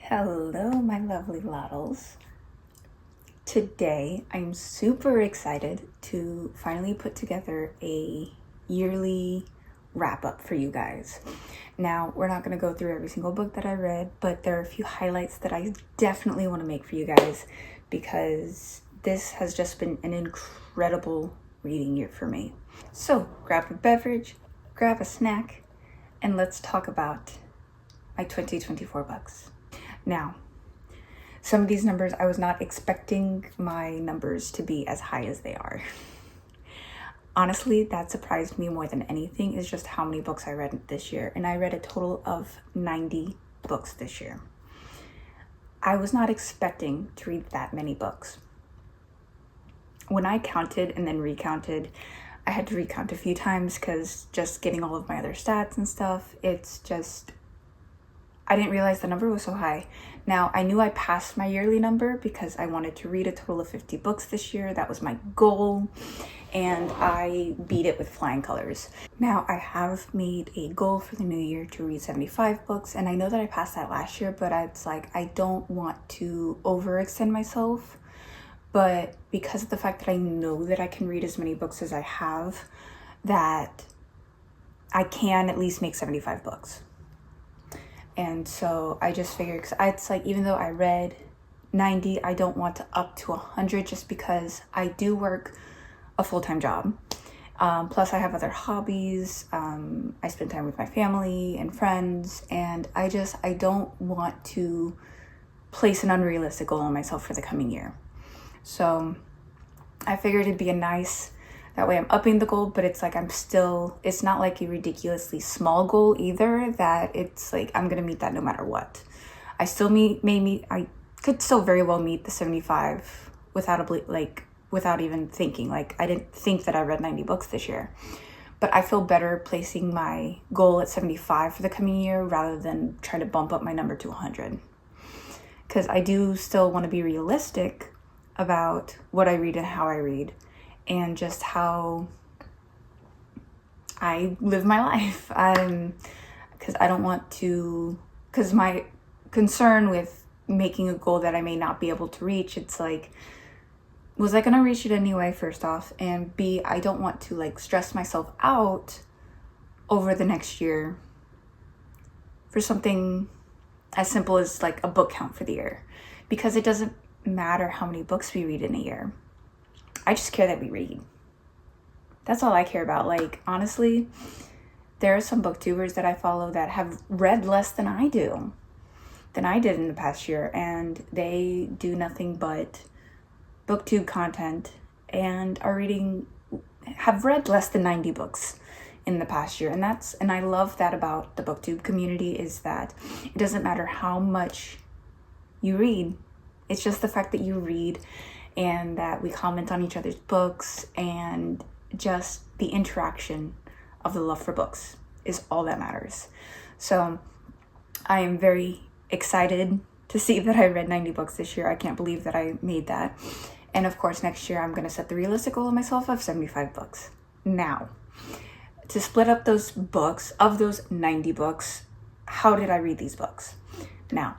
Hello, my lovely lotls. Today, I'm super excited to finally put together a yearly wrap-up for you guys. Now, we're not going to go through every single book that I read, but there are a few highlights that I definitely want to make for you guys because this has just been an incredible reading year for me. So, grab a beverage, grab a snack, and let's talk about my 2024 books. Now, some of these numbers, I was not expecting my numbers to be as high as they are. Honestly, that surprised me more than anything is just how many books I read this year. And I read a total of 90 books this year. I was not expecting to read that many books. When I counted and then recounted, I had to recount a few times because just getting all of my other stats and stuff, it's just, I didn't realize the number was so high. Now, I knew I passed my yearly number because I wanted to read a total of 50 books this year. That was my goal, and I beat it with flying colors. Now, I have made a goal for the new year to read 75 books, and I know that I passed that last year, but it's like I don't want to overextend myself. But because of the fact that I know that I can read as many books as I have, that I can at least make 75 books. And so I just figured, because it's like, even though I read 90, I don't want to up to 100 just because I do work a full-time job. Plus I have other hobbies. I spend time with my family and friends, and I don't want to place an unrealistic goal on myself for the coming year. So I figured it'd be a nice, that way I'm upping the goal, but it's like it's not like a ridiculously small goal either, that it's like I'm gonna meet that no matter what. I still I could still very well meet the 75 without even thinking. Like, I didn't think that I read 90 books this year, but I feel better placing my goal at 75 for the coming year rather than try to bump up my number to 100. Because I do still want to be realistic about what I read and how I read, and just how I live my life. Because I don't want to, because my concern with making a goal that I may not be able to reach, it's like, was I gonna reach it anyway, first off? And B, I don't want to like stress myself out over the next year for something as simple as like a book count for the year. Because it doesn't matter how many books we read in a year. I just care that we read. That's all I care about. Like, honestly, there are some booktubers that I follow that have read less than I did in the past year, and they do nothing but booktube content and have read less than 90 books in the past year. And I love that about the booktube community, is that it doesn't matter how much you read. It's just the fact that you read and that we comment on each other's books, and just the interaction of the love for books is all that matters. So I am very excited to see that I read 90 books this year. I can't believe that I made that. And of course, next year I'm going to set the realistic goal of myself of 75 books. Now, to split up those books, of those 90 books, how did I read these books? Now,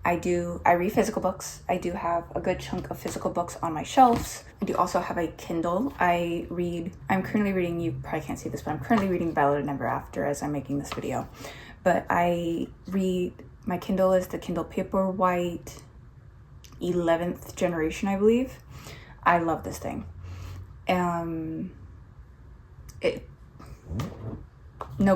I read physical books. I do have a good chunk of physical books on my shelves. I do also have a Kindle. I'm currently reading, you probably can't see this, but I'm currently reading Ballad of Never After as I'm making this video. But my Kindle is the Kindle Paperwhite 11th generation, I believe. I love this thing. No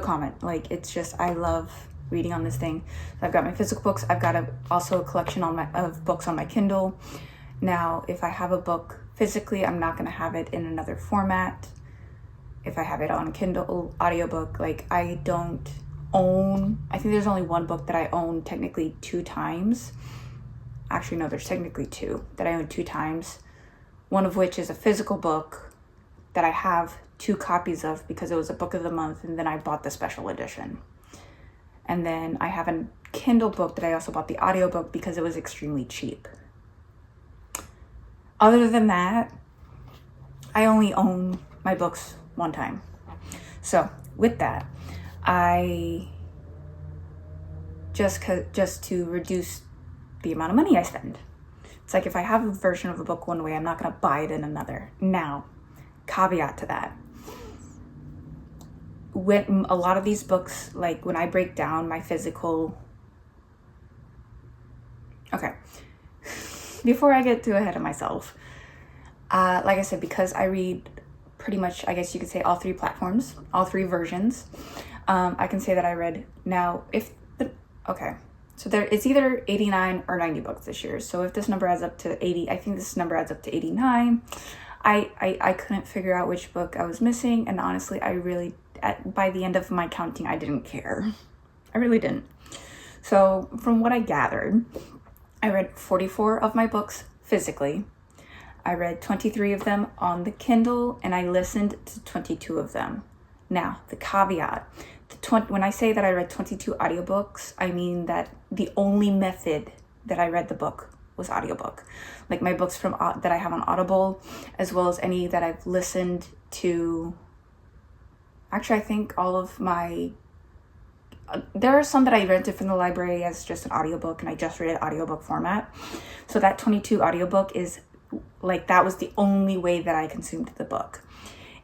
comment. Like, it's just, I love reading on this thing. So I've got my physical books. I've got also a collection of books on my Kindle. Now, if I have a book physically, I'm not going to have it in another format. If I have it on Kindle audiobook, like, I think there's only one book that I own technically 2 times. Actually, no, there's technically 2 that I own 2 times. One of which is a physical book that I have 2 copies of because it was a book of the month, and then I bought the special edition. And then I have a Kindle book that I also bought the audiobook because it was extremely cheap. Other than that, I only own my books 1 time. So with that, I just to reduce the amount of money I spend. It's like if I have a version of a book one way, I'm not going to buy it in another. Now, caveat to that. When a lot of these books, like when I break down my physical... Okay. Before I get too ahead of myself, like I said, because I read pretty much, I guess you could say, all three platforms, all three versions, I can say that I read now, so it's either 89 or 90 books this year. So if this number adds up to 80, I think this number adds up to 89. I couldn't figure out which book I was missing, and honestly, by the end of my counting, I didn't care. I really didn't. So from what I gathered, I read 44 of my books physically. I read 23 of them on the Kindle, and I listened to 22 of them. Now, the caveat, when I say that I read 22 audiobooks, I mean that the only method that I read the book was audiobook. Like my books that I have on Audible, as well as any that I've listened to. Actually, I think all of my... there are some that I rented from the library as just an audiobook, and I just read it audiobook format. So that 22 audiobook is like, that was the only way that I consumed the book.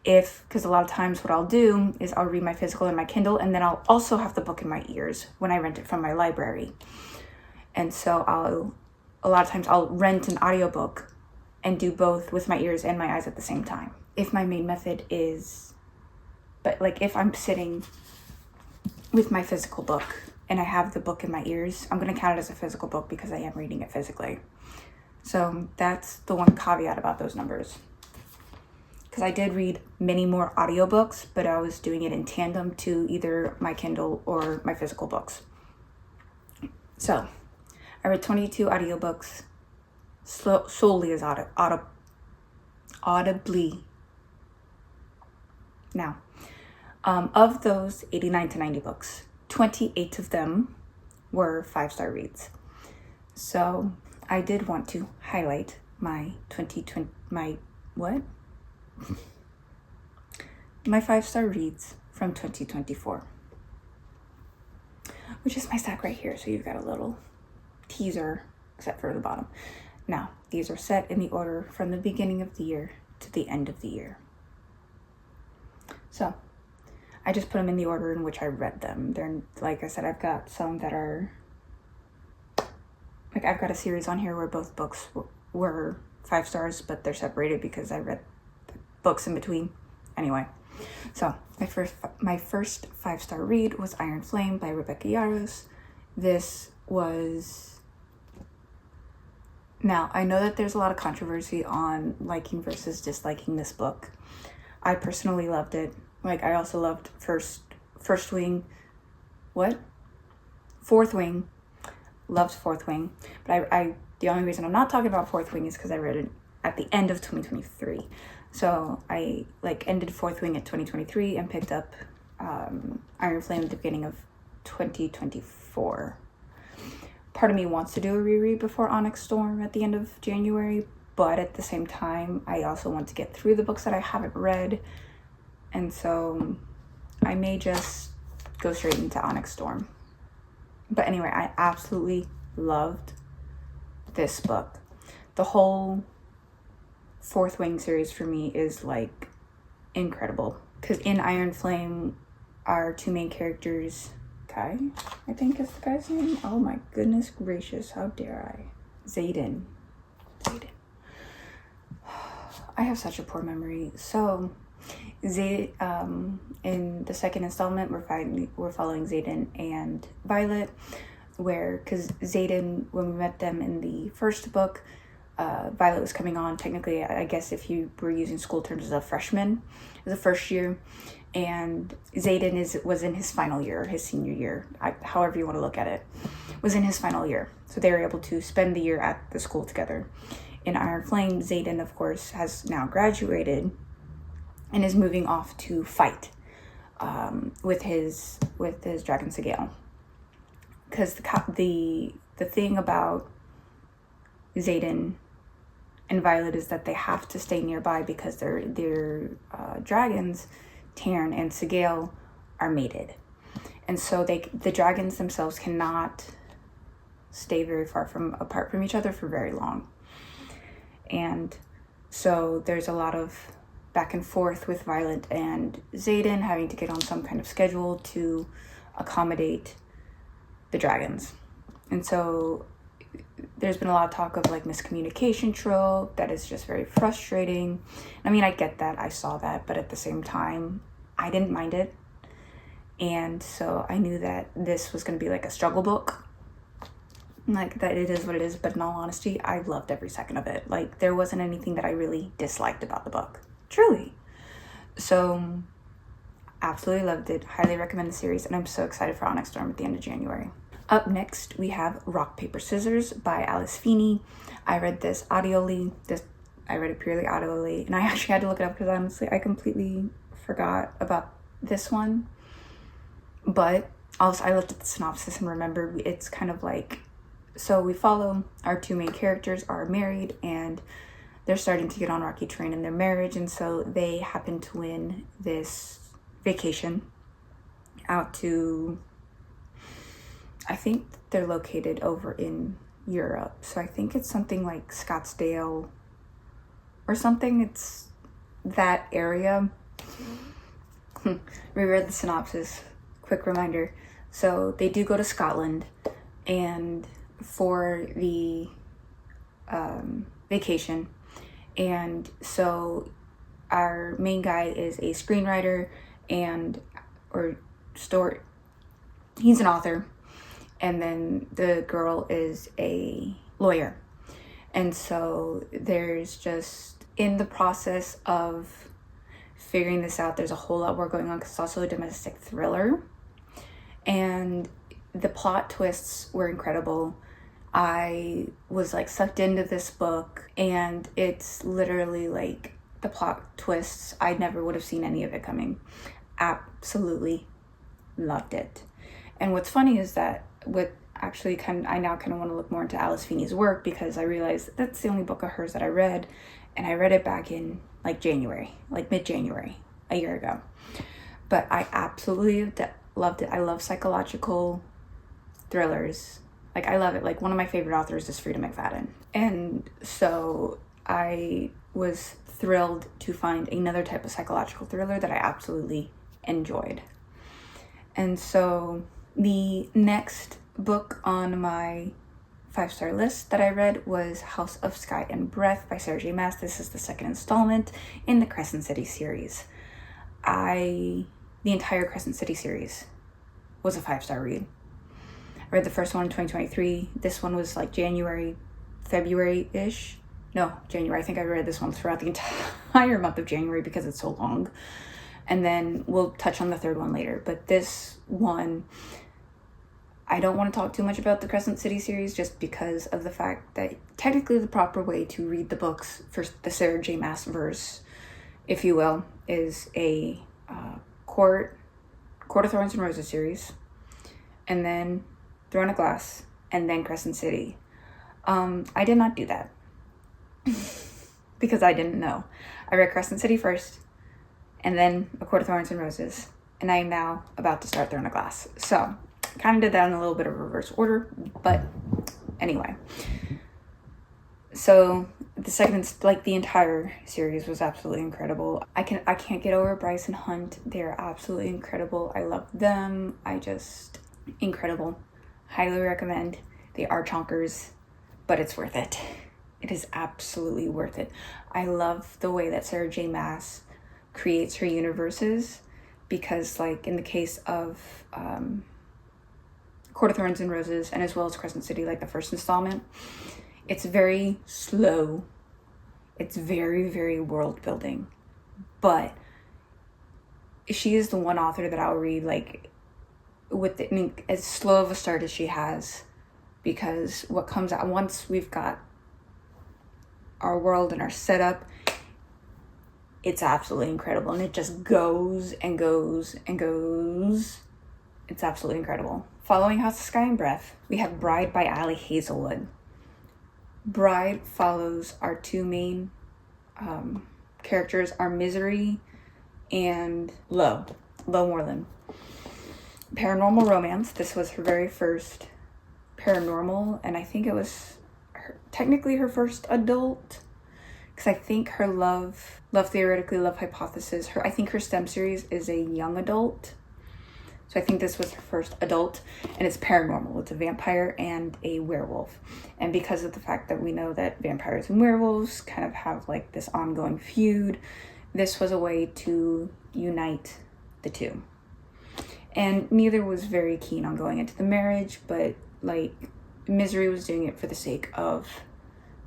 Because a lot of times what I'll do is I'll read my physical in my Kindle, and then I'll also have the book in my ears when I rent it from my library. And so a lot of times I'll rent an audiobook and do both with my ears and my eyes at the same time. If my main method is, but like if I'm sitting with my physical book and I have the book in my ears, I'm going to count it as a physical book because I am reading it physically. So that's the one caveat about those numbers. Because I did read many more audiobooks, but I was doing it in tandem to either my Kindle or my physical books. So I read 22 audiobooks solely as audibly. Now, of those 89 to 90 books, 28 of them were 5-star reads. So I did want to highlight my 5-star reads from 2024, which is my stack right here. So you've got a little teaser, except for the bottom. Now, these are set in the order from the beginning of the year to the end of the year. So I just put them in the order in which I read them. They're, like I said, I've got some that are, like I've got a series on here where both books were 5 stars, but they're separated because I read the books in between. Anyway, so my first 5-star read was Iron Flame by Rebecca Yarros. This was... Now, I know that there's a lot of controversy on liking versus disliking this book. I personally loved it. Like, I also loved Fourth Wing. Loved Fourth Wing. But the only reason I'm not talking about Fourth Wing is because I read it at the end of 2023. So I ended Fourth Wing at 2023 and picked up Iron Flame at the beginning of 2024. Part of me wants to do a reread before Onyx Storm at the end of January, but at the same time, I also want to get through the books that I haven't read. And so I may just go straight into Onyx Storm. But anyway, I absolutely loved this book. The whole Fourth Wing series for me is like incredible. Because in Iron Flame, our two main characters, Kai, I think is the guy's name. Oh my goodness gracious, how dare I? Zayden. I have such a poor memory. So, in the second installment, we're following Zayden and Violet, because Zayden, when we met them in the first book, Violet was coming on, technically, I guess if you were using school terms, as a freshman, the first year, and Zayden was in his final year, his senior year, however you want to look at it, was in his final year. So they were able to spend the year at the school together. In Iron Flame, Zayden, of course, has now graduated and is moving off to fight with his Dragon Sigil. Because the thing about Zayden and Violet is that they have to stay nearby because their dragons, Tarn and Sigil, are mated. And so the dragons themselves cannot stay very far apart from each other for very long. And so there's a lot of back and forth with Violet and Xaden having to get on some kind of schedule to accommodate the dragons. And so there's been a lot of talk of like miscommunication trope that is just very frustrating. I mean, I get that, I saw that, but at the same time, I didn't mind it. And so I knew that this was going to be like a struggle book. Like, that it is what it is, but in all honesty, I loved every second of it. Like, there wasn't anything that I really disliked about the book. Truly. So, absolutely loved it. Highly recommend the series, and I'm so excited for Onyx Storm at the end of January. Up next, we have Rock, Paper, Scissors by Alice Feeney. I read this audioly. I read it purely audioly, and I actually had to look it up because honestly, I completely forgot about this one. But also, I looked at the synopsis and remembered it's kind of like, so we follow our two main characters are married and they're starting to get on rocky terrain in their marriage, and so they happen to win this vacation out to, I think they're located over in Europe, so I think it's something like Scottsdale or something. It's that area. Reread the synopsis. Quick reminder. So they do go to Scotland, and for the vacation, and so our main guy is a screenwriter he's an author, and then the girl is a lawyer. And so there's just, in the process of figuring this out, there's a whole lot more going on because it's also a domestic thriller, and the plot twists were incredible. I was like sucked into this book, and it's literally like the plot twists, I never would have seen any of it coming. Absolutely loved it. And what's funny is that I now kind of want to look more into Alice Feeney's work, because I realized that's the only book of hers that I read, and I read it back in like January, like mid-January, a year ago. But I absolutely loved it. I love psychological thrillers. Like, I love it. Like, one of my favorite authors is Frida McFadden. And so I was thrilled to find another type of psychological thriller that I absolutely enjoyed. And so the next book on my 5-star list that I read was House of Sky and Breath by Sarah J. Maas. This is the second installment in the Crescent City series. The entire Crescent City series was a 5-star read. I read the first one in 2023. This one was like February-ish. No, January. I think I read this one throughout the entire month of January because it's so long. And then we'll touch on the third one later. But this one, I don't want to talk too much about the Crescent City series just because of the fact that technically the proper way to read the books for the Sarah J. Maas verse, if you will, is a Court of Thorns and Roses series, and then Throne of Glass, and then Crescent City. I did not do that because I didn't know. I read Crescent City first, and then A Court of Thorns and Roses, and I am now about to start Throne of Glass. So, kind of did that in a little bit of reverse order, but anyway. So, the entire series was absolutely incredible. I can't get over Bryce and Hunt. They're absolutely incredible. I love them. Incredible. Highly recommend. They are chonkers, but it's worth it. It is absolutely worth it. I love the way that Sarah J. Maas creates her universes, because like in the case of Court of Thorns and Roses, and as well as Crescent City, like the first installment, it's very slow. It's very, very world building. But she is the one author that I'll read like as slow of a start as she has, because what comes out once we've got our world and our setup, it's absolutely incredible, and it just goes and goes and goes. It's absolutely incredible. Following House of Sky and Breath, we have Bride by Ali Hazelwood. Bride follows our two main characters, are Misery and Lo Moreland. Paranormal romance. This was her very first paranormal, and I think it was technically her first adult, because I think her love theoretically, love hypothesis, I think her STEM series is a young adult. So I think this was her first adult, and it's paranormal. It's a vampire and a werewolf. And because of the fact that we know that vampires and werewolves kind of have like this ongoing feud, this was a way to unite the two. And neither was very keen on going into the marriage, but like Misery was doing it for the sake of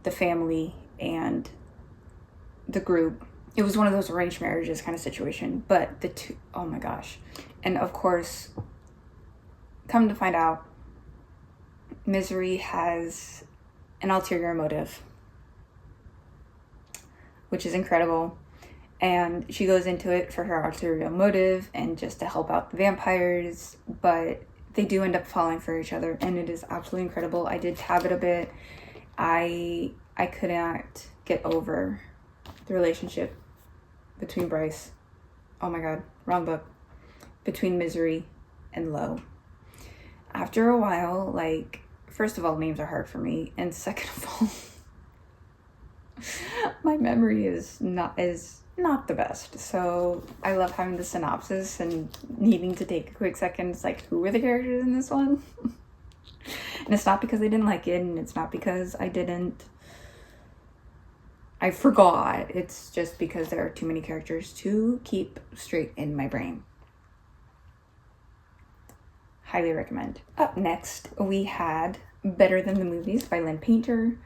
the family and the group. It was one of those arranged marriages kind of situation, but the two, oh my gosh. And of course, come to find out, Misery has an ulterior motive, which is incredible. And she goes into it for her ulterior motive and just to help out the vampires, but they do end up falling for each other, and it is absolutely incredible. I did tab it a bit. I could not get over the relationship between Bryce. Oh my god, wrong book. Between Misery and Lo. After a while, like, first of all, names are hard for me, and second of all, my memory is not the best. So I love having the synopsis and needing to take a quick second. It's like, who were the characters in this one? And it's not because I didn't like it, and it's not because I forgot. It's just because there are too many characters to keep straight in my brain. Highly recommend. Up next, we had Better Than the Movies by Lynn Painter.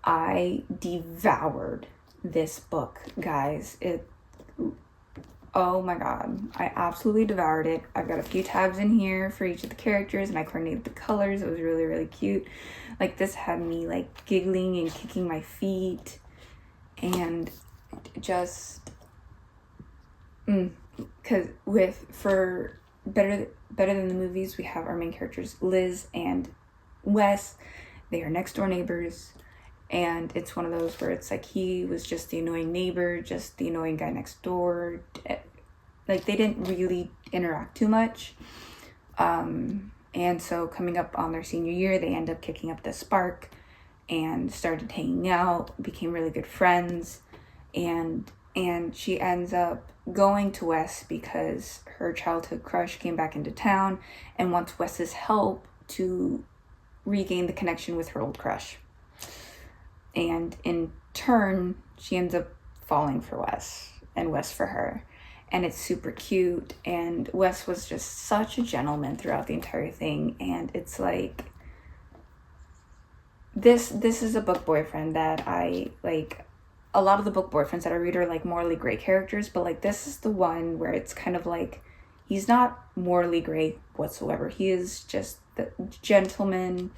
I devoured this book, guys. Oh my god, I absolutely devoured it. I've got a few tabs in here for each of the characters, and I coordinated the colors. It was really, really cute. Like, this had me like giggling and kicking my feet, and just because for Better Than the Movies, we have our main characters Liz and Wes. They are next door neighbors, and it's one of those where it's like he was just the annoying neighbor, just the annoying guy next door. Like, they didn't really interact too much, and so coming up on their senior year, they end up kicking up the spark and started hanging out, became really good friends, and she ends up going to Wes because her childhood crush came back into town and wants Wes's help to regain the connection with her old crush. And in turn, she ends up falling for Wes, and Wes for her. And it's super cute, and Wes was just such a gentleman throughout the entire thing, and it's like, this is a book boyfriend that I like. A lot of the book boyfriends that I read are like morally gray characters, but like, this is the one where it's kind of like, he's not morally gray whatsoever. He is just the gentleman.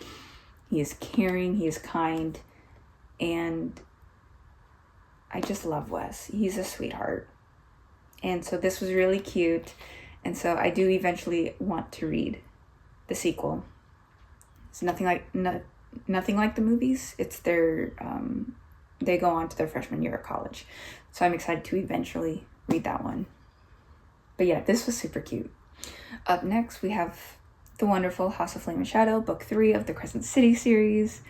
He is caring, he is kind, and I just love Wes. He's a sweetheart. And so this was really cute, and so I do eventually want to read the sequel. It's nothing like the movies. It's their they go on to their freshman year of college, so I'm excited to eventually read that one. But yeah, this was super cute. Up next, we have the wonderful House of Flame and Shadow, book 3 of the Crescent City series.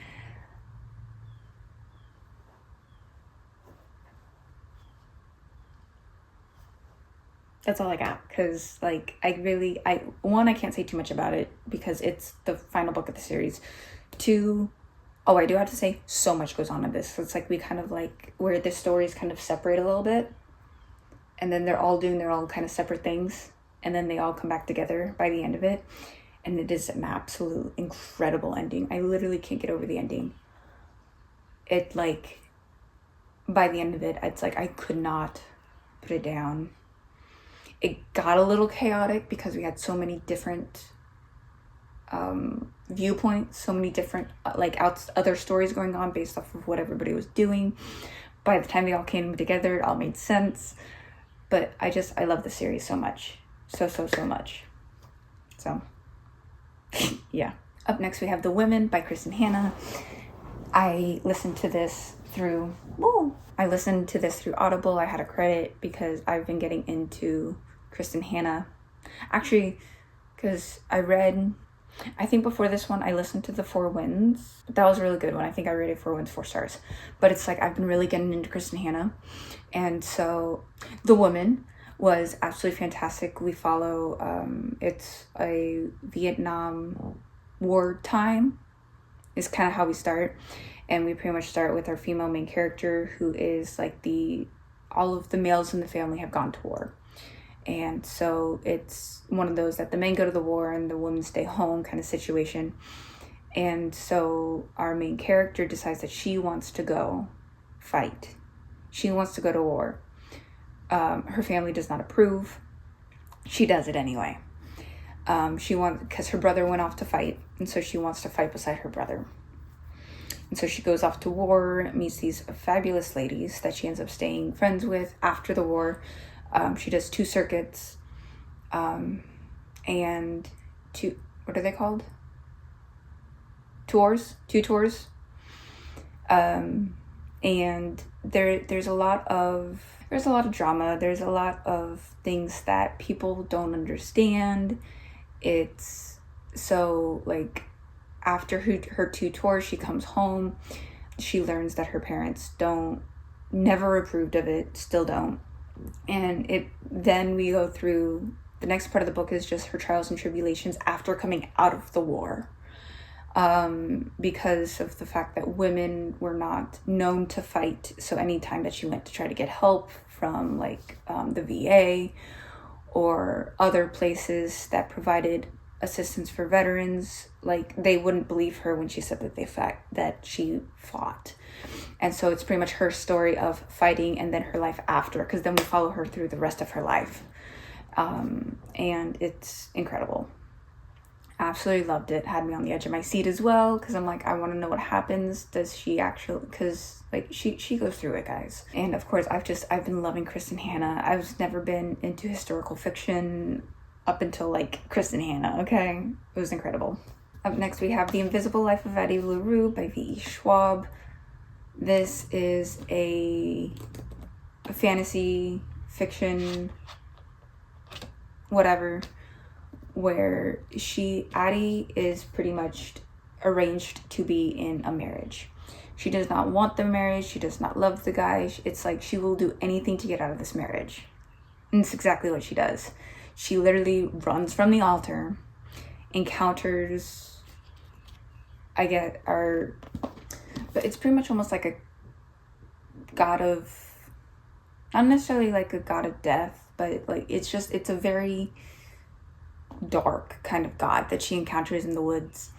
That's all I got, because like, I can't say too much about it because it's the final book of the series. 2, I do have to say, so much goes on in this. So it's like, we kind of like, where the stories kind of separate a little bit, and then they're all doing their own kind of separate things, and then they all come back together by the end of it, and it is an absolute incredible ending. I literally can't get over the ending. It like, by the end of it, it's like I could not put it down. It got a little chaotic because we had so many different viewpoints, so many different other stories going on based off of what everybody was doing. By the time they all came together, it all made sense. But I love the series so much. So much. So, yeah. Up next, we have The Women by Kristen Hanna. I listened to this through Audible. I had a credit because I've been getting into Kristen Hanna. Actually, because I read I think before this one, I listened to The Four Winds. That was a really good one. I think I rated Four Winds 4 stars. But it's like, I've been really getting into Kristen Hanna. And so The Woman was absolutely fantastic. We follow, it's a Vietnam War time is kind of how we start. And we pretty much start with our female main character, who is like all of the males in the family have gone to war. And so it's one of those that the men go to the war and the women stay home kind of situation. And so our main character decides that she wants to go fight. She wants to go to war. Her family does not approve. She does it anyway. Because her brother went off to fight, and so she wants to fight beside her brother. And so she goes off to war, meets these fabulous ladies that she ends up staying friends with after the war. She does 2 circuits, and what are they called? Tours? 2 tours. And there's a lot of drama. There's a lot of things that people don't understand. It's so like, after her 2 tours, she comes home. She learns that her parents never approved of it, still don't. And then we go through, the next part of the book is just her trials and tribulations after coming out of the war. Because of the fact that women were not known to fight. So anytime that she went to try to get help from like the VA or other places that provided assistance for veterans, like they wouldn't believe her when she said that she fought. And so it's pretty much her story of fighting and then her life after, because then we follow her through the rest of her life. And it's incredible. Absolutely loved it. Had me on the edge of my seat as well, because I'm like, I want to know what happens. Does she actually, because like she goes through it, guys. And of course, I've been loving Kristen Hanna. I've never been into historical fiction up until like Kristen Hanna, okay? It was incredible. Up next, we have The Invisible Life of Addie LaRue by V.E. Schwab. This is a fantasy fiction, whatever, where Addie is pretty much arranged to be in a marriage. She does not want the marriage. She does not love the guy. It's like she will do anything to get out of this marriage. And it's exactly what she does. She literally runs from the altar, encounters, but it's pretty much almost like a god of, not necessarily like a god of death, but like it's a very dark kind of god that she encounters in the woods.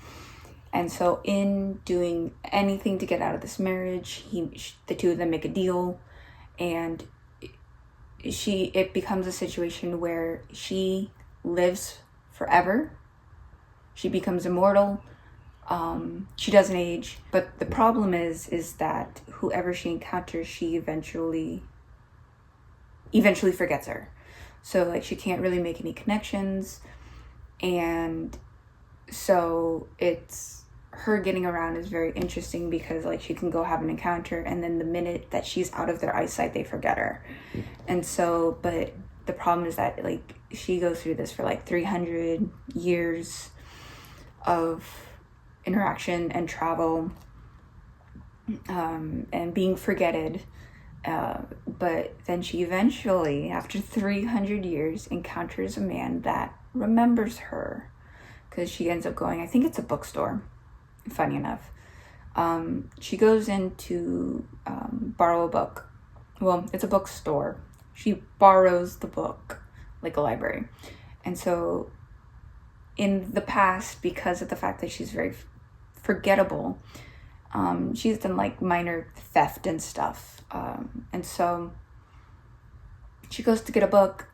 And so in doing anything to get out of this marriage, the 2 of them make a deal, and it becomes a situation where she lives forever. She becomes immortal. She doesn't age, but the problem is that whoever she encounters, she eventually forgets her. So like she can't really make any connections, and so it's her getting around is very interesting, because like she can go have an encounter, and then the minute that she's out of their eyesight, they forget her. And so, but the problem is that like she goes through this for like 300 years of interaction and travel, and being forgetted. But then she eventually, after 300 years, encounters a man that remembers her, because she ends up going, I think it's a bookstore, funny enough. She goes in to borrow a book. Well, it's a bookstore. She borrows the book, like a library. And so in the past, because of the fact that she's very forgettable, she's done like minor theft and stuff. And so she goes to get a book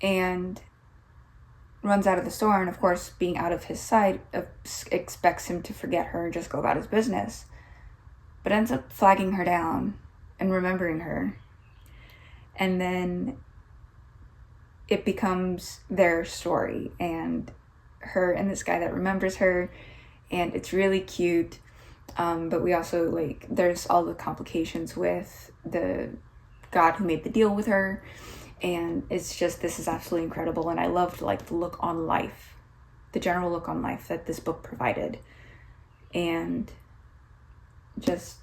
and runs out of the store, and of course, being out of his sight, expects him to forget her and just go about his business, but ends up flagging her down and remembering her. And then it becomes their story, and her and this guy that remembers her, and it's really cute. But we also, like, there's all the complications with the god who made the deal with her, and it's just, this is absolutely incredible. And I loved like the look on life the general look on life that this book provided. And just,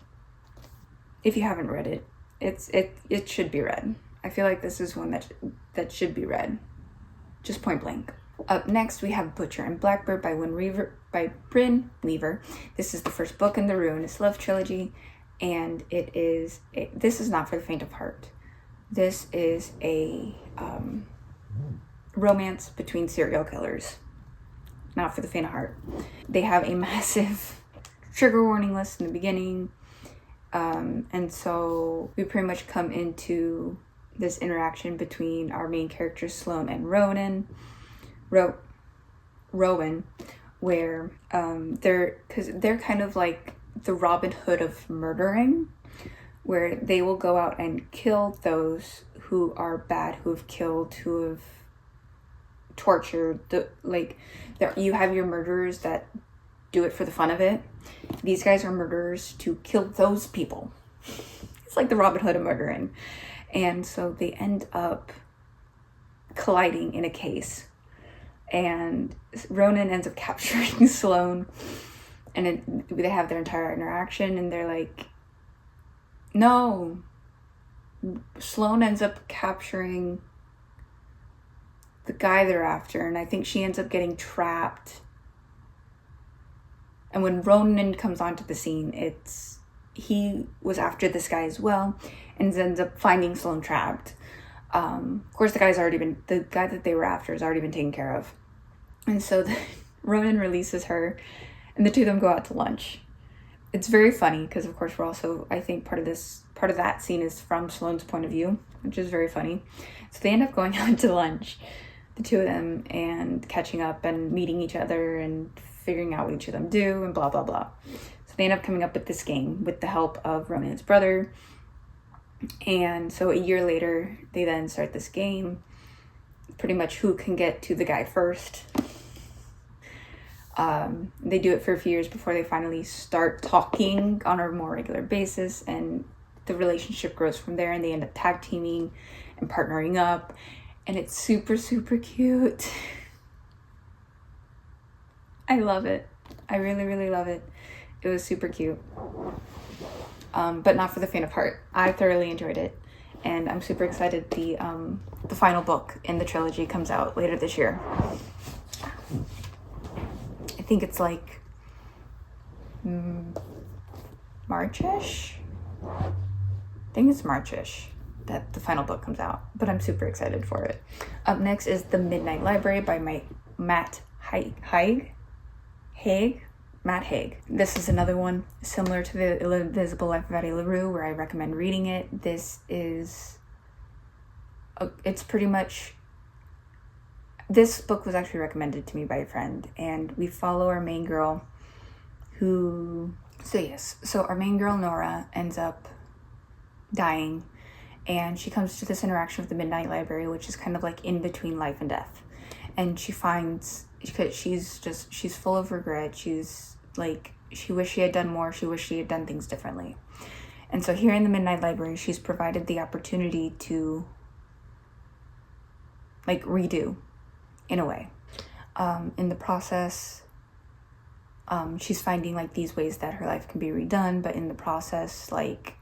if you haven't read it, it should be read. I feel like this is one that should be read, just point blank. Up next, we have Butcher and Blackbird by Bryn Weaver. This is the first book in the Ruinous Love trilogy, and this is not for the faint of heart. This is a romance between serial killers. Not for the faint of heart. They have a massive trigger warning list in the beginning, and so we pretty much come into this interaction between our main characters, Sloane and Rowan, where they're kind of like the Robin Hood of murdering, where they will go out and kill those who are bad, who have killed, who have tortured. You have your murderers that do it for the fun of it. These guys are murderers to kill those people. It's like the Robin Hood of murdering. And so they end up colliding in a case. And Ronan ends up capturing Sloane. And they have their entire interaction. And they're like, no. Sloane ends up capturing the guy they're after. And I think she ends up getting trapped. And when Ronan comes onto the scene, he was after this guy as well, and ends up finding Sloane trapped. Of course, the guy that they were after has already been taken care of. And so Ronan releases her, and the two of them go out to lunch. It's very funny because, of course, we're also, I think part of that scene is from Sloane's point of view, which is very funny. So they end up going out to lunch, the two of them, and catching up and meeting each other and figuring out what each of them do and blah, blah, blah. So they end up coming up with this game with the help of Ronan's brother. And so a year later, they then start this game. Pretty much who can get to the guy first. They do it for a few years before they finally start talking on a more regular basis. And the relationship grows from there. And they end up tag teaming and partnering up. And it's super, super cute. I love it. I really, really love it. It was super cute. But not for the faint of heart. I thoroughly enjoyed it. And I'm super excited the final book in the trilogy comes out later this year. I think it's like March-ish? I think it's March-ish that the final book comes out. But I'm super excited for it. Up next is The Midnight Library by Matt Haig. Matt Haig. This is another one similar to The Invisible Life of Addie LaRue, where I recommend reading it. This book was actually recommended to me by a friend, and we follow our main girl so our main girl Nora ends up dying, and she comes to this interaction with the Midnight Library, which is kind of like in between life and death. And she finds, because she's full of regret. She's like, she wished she had done more. She wished she had done things differently. And so here in the Midnight Library, she's provided the opportunity to like redo in a way. In the process, she's finding like these ways that her life can be redone, but in the process, like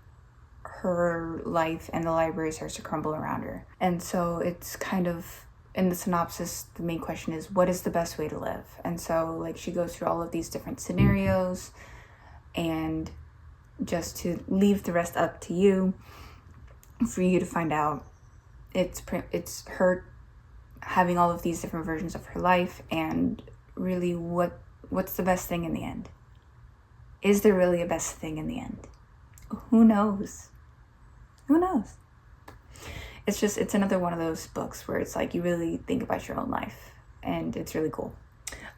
her life and the library starts to crumble around her. And so it's kind of, in the synopsis, the main question is, what is the best way to live? And so like she goes through all of these different scenarios, and just to leave the rest up to you for you to find out. It's her having all of these different versions of her life, and really what's the best thing in the end? Is there really a best thing in the end? Who knows? It's another one of those books where it's like you really think about your own life, and it's really cool.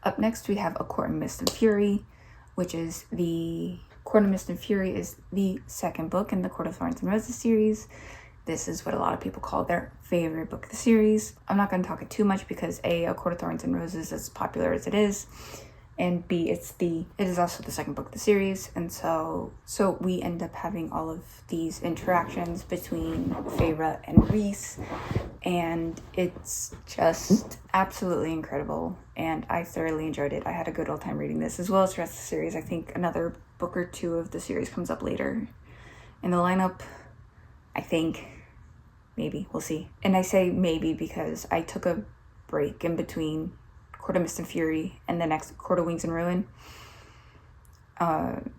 Up next, we have A Court of Mist and Fury, which is the Court of Mist and Fury is the second book in the Court of Thorns and Roses series. This is what a lot of people call their favorite book of the series. I'm not going to talk it too much because A Court of Thorns and Roses, as popular as it is, and B, it is also the second book of the series, and so we end up having all of these interactions between Feyre and Rhys, and it's just absolutely incredible, and I thoroughly enjoyed it. I had a good old time reading this, as well as the rest of the series. I think another book or two of the series comes up later in the lineup, I think. Maybe, we'll see. And I say maybe because I took a break in between Court of Mist and Fury and the next Court of Wings and Ruin.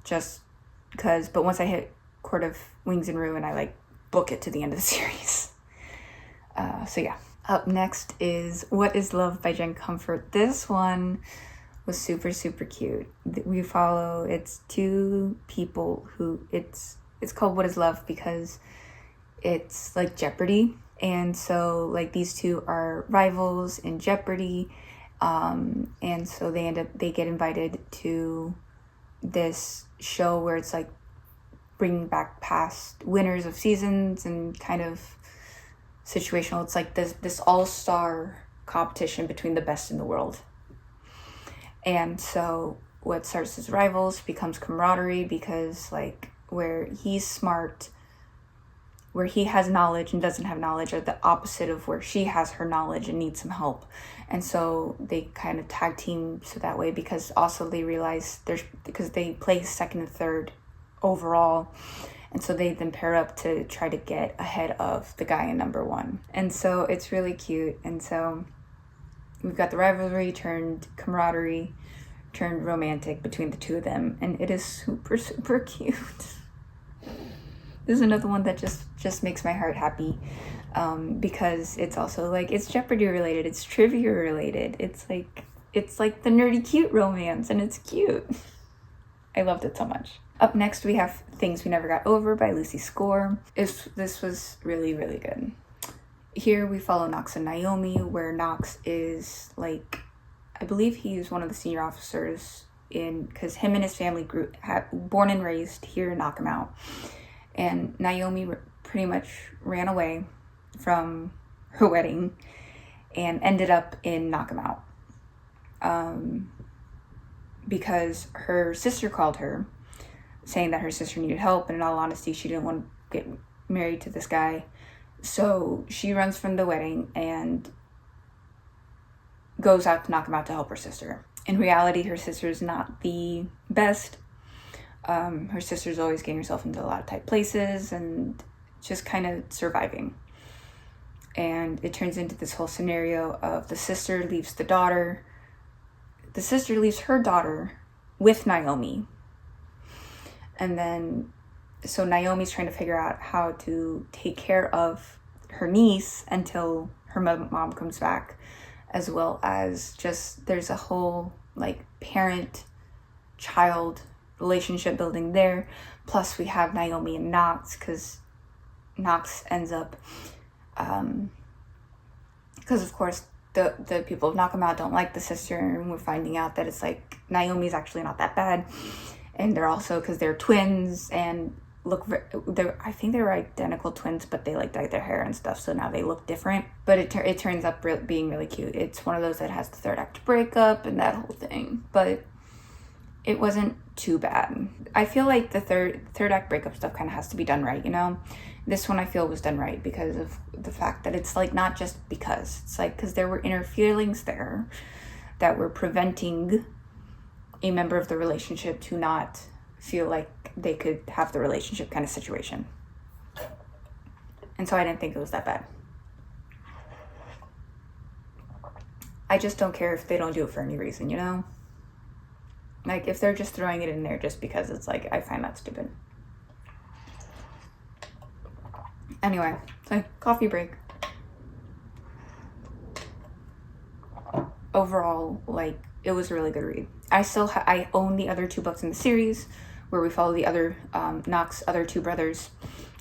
Just because, but once I hit Court of Wings and Ruin, I book it to the end of the series. So yeah. Up next is What is Love by Jen Comfort. This one was super, super cute. We follow, it's two people who, it's called What is Love because it's like Jeopardy. And so these two are rivals in Jeopardy. And so they get invited to this show where it's bringing back past winners of seasons and kind of situational. It's this all-star competition between the best in the world. And so what starts as rivals becomes camaraderie because where he's smart, where he has knowledge and doesn't have knowledge, are the opposite of where she has her knowledge and needs some help. And so they kind of tag team so that way, because also they realize because they place second and third overall. And so they then pair up to try to get ahead of the guy in number one. And so it's really cute. And so we've got the rivalry turned camaraderie, turned romantic between the two of them. And it is super, super cute. This is another one that just makes my heart happy, because it's also it's Jeopardy related, it's trivia related, it's the nerdy cute romance, and it's cute. I loved it so much. Up next we have Things We Never Got Over by Lucy Score. This was really, really good. Here we follow Knox and Naomi, where Knox is I believe he's one of the senior officers because him and his family born and raised here in Knockamout. And Naomi pretty much ran away from her wedding and ended up in Knockamout. Because her sister called her, saying that her sister needed help, and in all honesty, she didn't want to get married to this guy. So she runs from the wedding and goes out to Knockamout to help her sister. In reality, her sister's not the best. Her sister's always getting herself into a lot of tight places and just kind of surviving. And it turns into this whole scenario of the sister leaves the daughter. The sister leaves her daughter with Naomi. And then, so Naomi's trying to figure out how to take care of her niece until her mom comes back, as well as just, there's a whole parent-child relationship building there. Plus we have Naomi and Knox, because Knox ends up because of course the people of Knockamout don't like the sister, and we're finding out that it's Naomi's actually not that bad, and they're also, because they're twins and I think they were identical twins, but they dyed their hair and stuff, so now they look different. But it turns up being really cute. It's one of those that has the third act breakup and that whole thing, but it wasn't too bad. I feel like the third act breakup stuff kind of has to be done right, This one I feel was done right because of the fact that it's not just because. It's because there were inner feelings there that were preventing a member of the relationship to not feel like they could have the relationship kind of situation. And so I didn't think it was that bad. I just don't care if they don't do it for any reason, if they're just throwing it in there just because, it's I find that stupid. Anyway, coffee break. Overall, it was a really good read. I own the other two books in the series where we follow the other, Knox's other two brothers.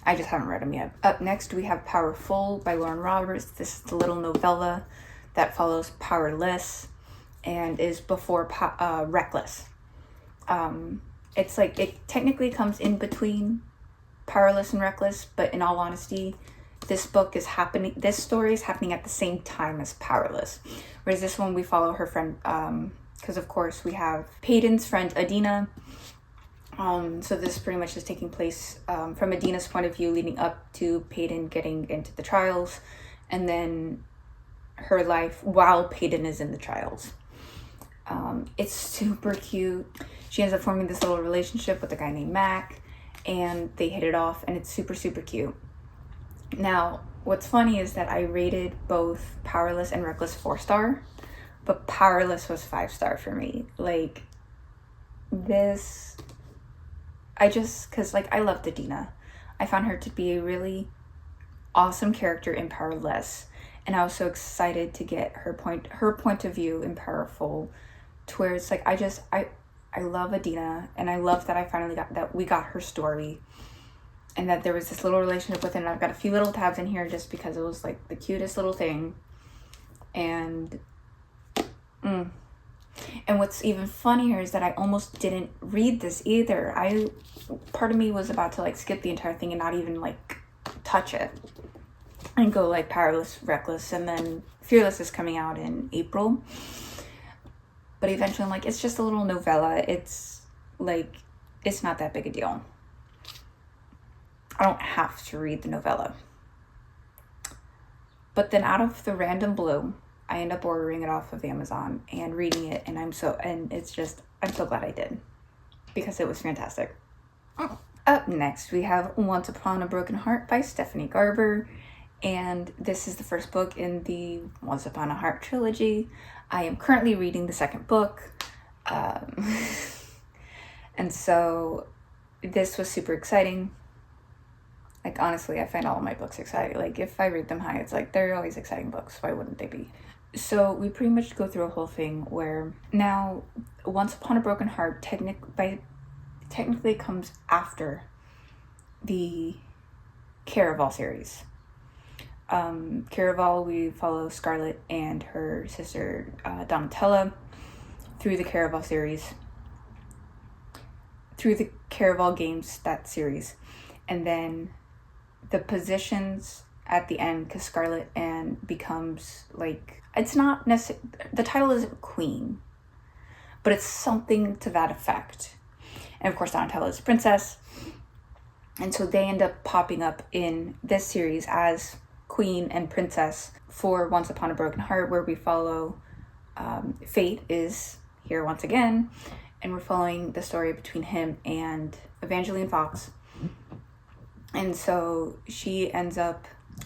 I just haven't read them yet. Up next, we have Powerful by Lauren Roberts. This is the little novella that follows Powerless and is before Reckless. It technically comes in between Powerless and Reckless, but in all honesty, this story is happening at the same time as Powerless. Whereas this one, we follow her friend because of course we have Peyton's friend Adina. So this pretty much is taking place from Adina's point of view, leading up to Peyton getting into the trials, and then her life while Peyton is in the trials. It's super cute. She ends up forming this little relationship with a guy named Mac, and they hit it off, and it's super, super cute. Now, what's funny is that I rated both Powerless and Reckless 4-star, but Powerless was 5-star for me. Like, this, cause like I loved Adina. I found her to be a really awesome character in Powerless, and I was so excited to get her point of view in Powerful, to where it's like I love Adina, and I love that I finally got her story, and that there was this little relationship with it. And I've got a few little tabs in here just because it was like the cutest little thing. And and what's even funnier is that I almost didn't read this either. Part of me was about to like skip the entire thing and not even like touch it, and go like Powerless, Reckless, and then Fearless is coming out in April. But eventually I'm like, it's just a little novella. It's like, it's not that big a deal. I don't have to read the novella. But then out of the random blue, I end up ordering it off of Amazon and reading it, and I'm so glad I did, because it was fantastic. Up next, we have Once Upon a Broken Heart by Stephanie Garber, and this is the first book in the Once Upon a Heart trilogy. I am currently reading the second book, and so this was super exciting. Like, honestly, I find all of my books exciting. Like, if I read them high, it's like, they're always exciting books. Why wouldn't they be? So we pretty much go through a whole thing where now Once Upon a Broken Heart technically comes after the Caraval series. Caraval, we follow Scarlett and her sister Donatella through the Caraval series, through the Caraval games, that series, and then the positions at the end, because Scarlett and becomes like, it's not necessarily, the title isn't queen, but it's something to that effect. And of course Donatella is princess, and so they end up popping up in this series as queen and princess for Once Upon a Broken Heart, where we follow Fate is here once again, and we're following the story between him and Evangeline Fox. And so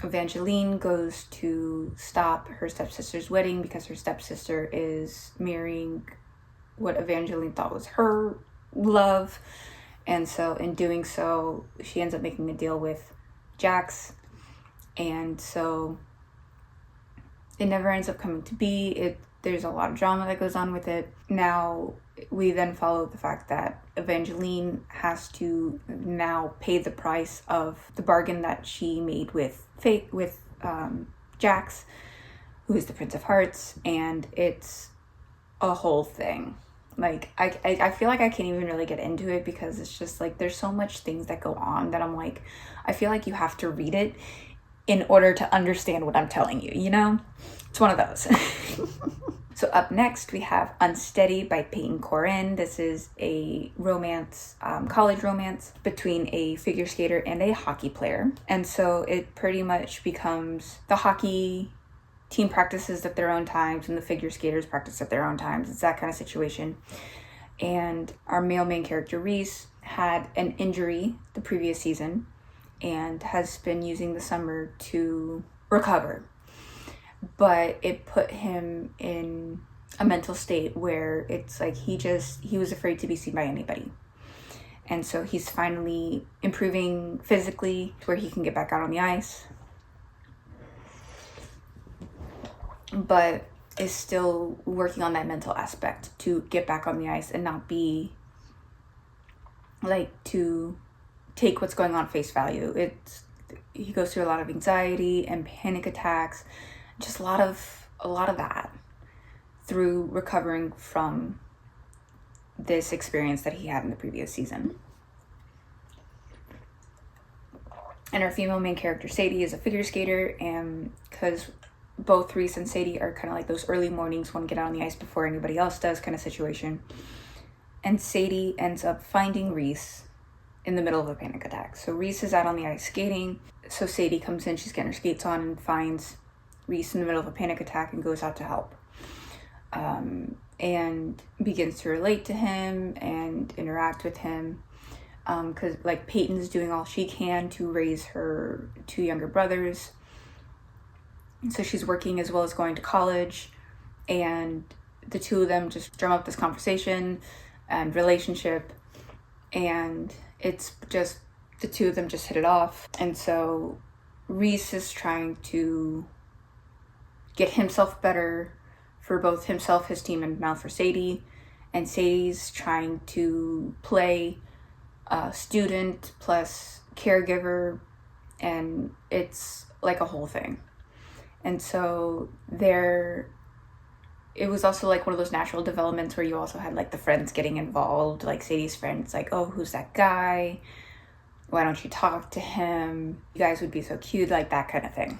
Evangeline goes to stop her stepsister's wedding because her stepsister is marrying what Evangeline thought was her love. And so in doing so, she ends up making a deal with Jax. And so it never ends up coming to be. There's a lot of drama that goes on with it. Now, we then follow the fact that Evangeline has to now pay the price of the bargain that she made with Jax, who is the Prince of Hearts, and it's a whole thing. Like, I feel like I can't even really get into it, because it's just like, there's so much things that go on that I'm like, I feel like you have to read it in order to understand what I'm telling you, you know? It's one of those. So up next, we have Unsteady by Peyton Corin. This is a romance, college romance between a figure skater and a hockey player. And so it pretty much becomes the hockey team practices at their own times and the figure skaters practice at their own times. It's that kind of situation. And our male main character, Reese, had an injury the previous season and has been using the summer to recover. But it put him in a mental state where it's like he was afraid to be seen by anybody. And so he's finally improving physically to where he can get back out on the ice, but is still working on that mental aspect to get back on the ice and not be like, to take what's going on face value. He goes through a lot of anxiety and panic attacks, just a lot of that through recovering from this experience that he had in the previous season. And our female main character, Sadie, is a figure skater, and because both Reese and Sadie are kind of like those early mornings, want to get out on the ice before anybody else does kind of situation. And Sadie ends up finding Reese in the middle of a panic attack. So Reese is out on the ice skating. So Sadie comes in, she's getting her skates on, and finds Reese in the middle of a panic attack and goes out to help. And begins to relate to him and interact with him. Because like Peyton's doing all she can to raise her 2 younger brothers. So she's working as well as going to college. And the 2 of them just drum up this conversation and relationship. And it's just, the 2 of them just hit it off. And so Reese is trying to get himself better for both himself, his team, and now for Sadie. And Sadie's trying to play student plus caregiver, and it's like a whole thing. And so it was also like one of those natural developments where you also had like the friends getting involved, like Sadie's friends, like, oh, who's that guy? Why don't you talk to him? You guys would be so cute, like that kind of thing.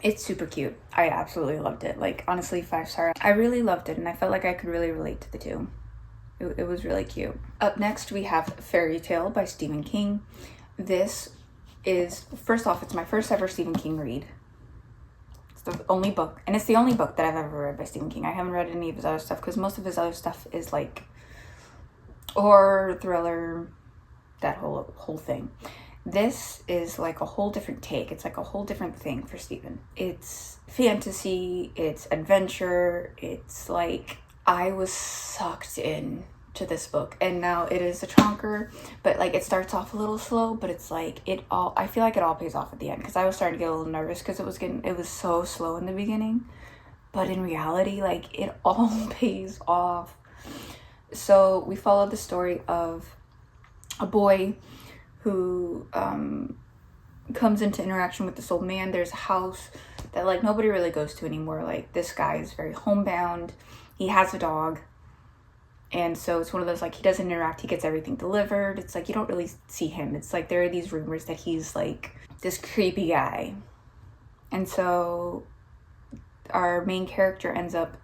It's super cute. I absolutely loved it. Like, honestly, 5-star. I really loved it, and I felt like I could really relate to the 2. It was really cute. Up next, we have Fairy Tale by Stephen King. This is, first off, it's my first ever Stephen King read. It's the only book, and it's the only book that I've ever read by Stephen King. I haven't read any of his other stuff, because most of his other stuff is like horror, thriller, that whole thing. This is like a whole different take. It's like a whole different thing for Stephen. It's fantasy, it's adventure, it's like, I was sucked in to this book, and now it is a chonker, but like it starts off a little slow, but it's like I feel like it all pays off at the end, because I was starting to get a little nervous because it was so slow in the beginning, but in reality, like, it all pays off. So we follow the story of a boy who comes into interaction with this old man. There's a house that like nobody really goes to anymore. Like, this guy is very homebound. He has a dog. And so it's one of those, like, he doesn't interact. He gets everything delivered. It's like, you don't really see him. It's like, there are these rumors that he's like this creepy guy. And so our main character ends up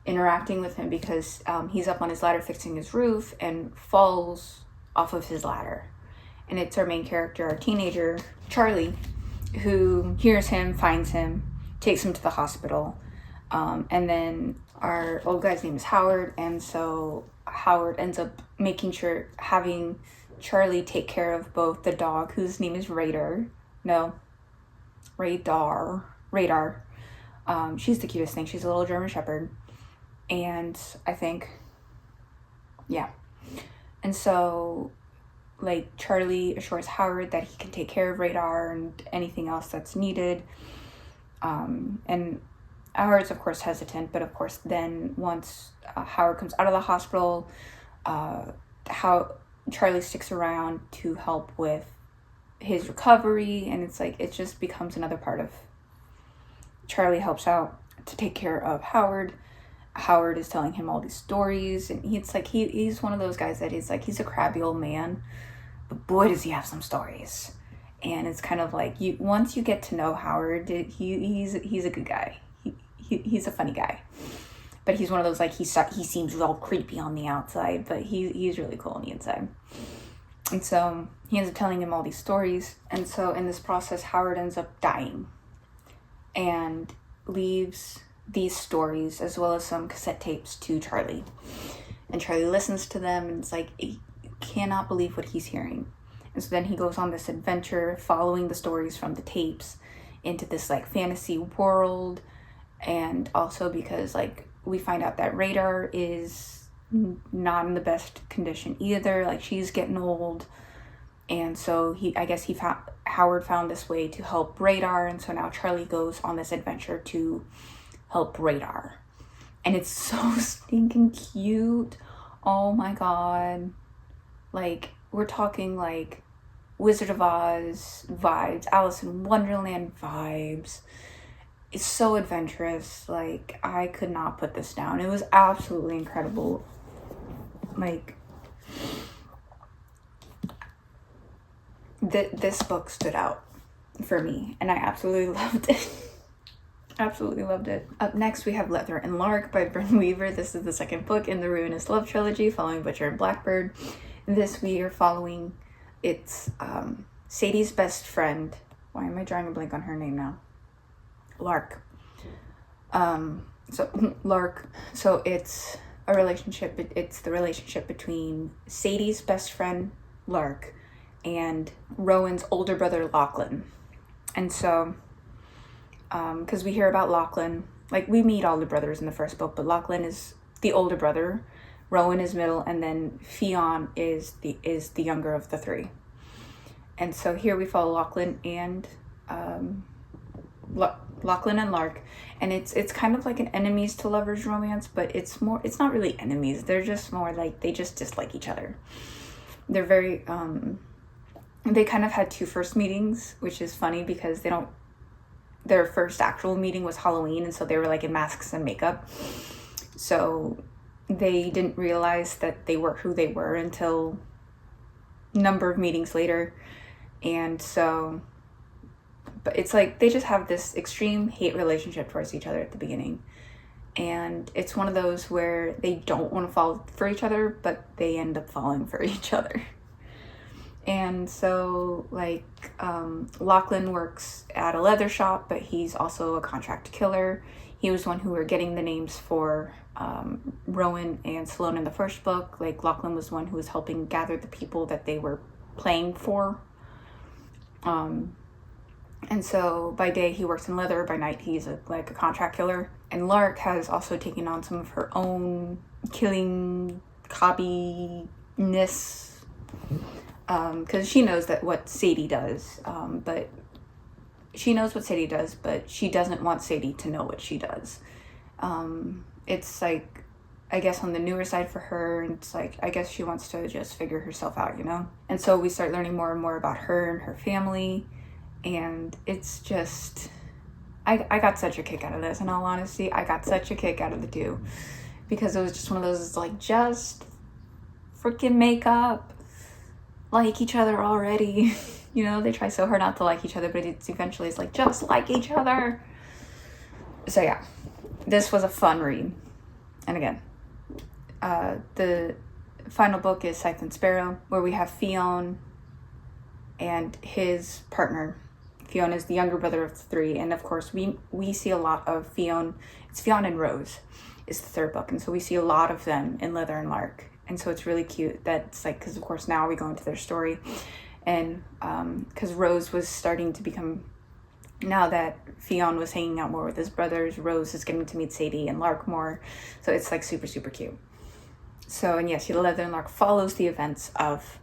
interacting with him because he's up on his ladder fixing his roof and falls off of his ladder. And it's our main character, our teenager, Charlie, who hears him, finds him, takes him to the hospital. And then our old guy's name is Howard, and so Howard ends up having Charlie take care of both the dog, whose name is Radar. She's the cutest thing. She's a little German Shepherd. And I think, yeah. And so, like, Charlie assures Howard that he can take care of Radar and anything else that's needed. And Howard's, of course, hesitant, but of course, then once Howard comes out of the hospital, Charlie sticks around to help with his recovery, and it's like, it just becomes another part of Charlie helps out to take care of Howard. Howard is telling him all these stories, and he's one of those guys that he's a crabby old man, but boy, does he have some stories. And it's kind of like, once you get to know Howard, he's a good guy. He's a funny guy, but he's one of those, like, he seems all creepy on the outside, but he's really cool on the inside. And so he ends up telling him all these stories, and so in this process, Howard ends up dying and leaves these stories as well as some cassette tapes to Charlie. And Charlie listens to them, and it's like, he cannot believe what he's hearing. And so then he goes on this adventure following the stories from the tapes into this like fantasy world. And also because, like, we find out that Radar is not in the best condition either. Like, she's getting old. And so Howard found this way to help Radar. And so now Charlie goes on this adventure to help Radar. And it's so stinking cute. Oh my God. Like, we're talking like Wizard of Oz vibes, Alice in Wonderland vibes. It's so adventurous. Like, I could not put this down. It was absolutely incredible. Like, this book stood out for me, and I absolutely loved it. Absolutely loved it. Up next, we have Leather and Lark by Bryn Weaver. This is the second book in the Ruinous Love trilogy, following Butcher and Blackbird. This we are following, it's Sadie's best friend. Why am I drawing a blank on her name now? Lark. Lark. So it's a relationship. It's the relationship between Sadie's best friend, Lark, and Rowan's older brother, Lachlan. And so, because we hear about Lachlan, like we meet all the brothers in the first book, but Lachlan is the older brother, Rowan is middle, and then Fionn is the younger of the three. And so here we follow Lachlan and Lark, and it's kind of like an enemies to lovers romance, but it's not really enemies. They're just more like they just dislike each other. They're very they kind of had two first meetings, which is funny because their first actual meeting was Halloween, and so they were like in masks and makeup. So they didn't realize that they were who they were until a number of meetings later. And so, but it's like they just have this extreme hate relationship towards each other at the beginning. And it's one of those where they don't want to fall for each other, but they end up falling for each other. And so, like, Lachlan works at a leather shop, but he's also a contract killer. He was one who were getting the names for Rowan and Sloane in the first book. Like, Lachlan was one who was helping gather the people that they were playing for. And so by day he works in leather, by night he's a contract killer. And Lark has also taken on some of her own killing hobbiness, because she knows that what Sadie does, but she doesn't want Sadie to know what she does. It's like, I guess on the newer side for her, it's like, I guess she wants to just figure herself out, you know? And so we start learning more and more about her and her family, and it's just, I got such a kick out of this. In all honesty, I got such a kick out of the two, because it was just one of those, like, just freaking make up, like each other already. You know, they try so hard not to like each other, but it's like, just like each other. So yeah, this was a fun read. And again, the final book is Scythe and Sparrow, where we have Fionn and his partner. Fionn is the younger brother of the three, and of course we see a lot of Fionn. It's Fionn and Rose is the third book, and so we see a lot of them in Leather and Lark, and so it's really cute that it's like, because of course now we go into their story, and because Rose was starting to become, now that Fionn was hanging out more with his brothers, Rose is getting to meet Sadie and Lark more, so it's like super, super cute. So, and yes, Leather and Lark follows the events of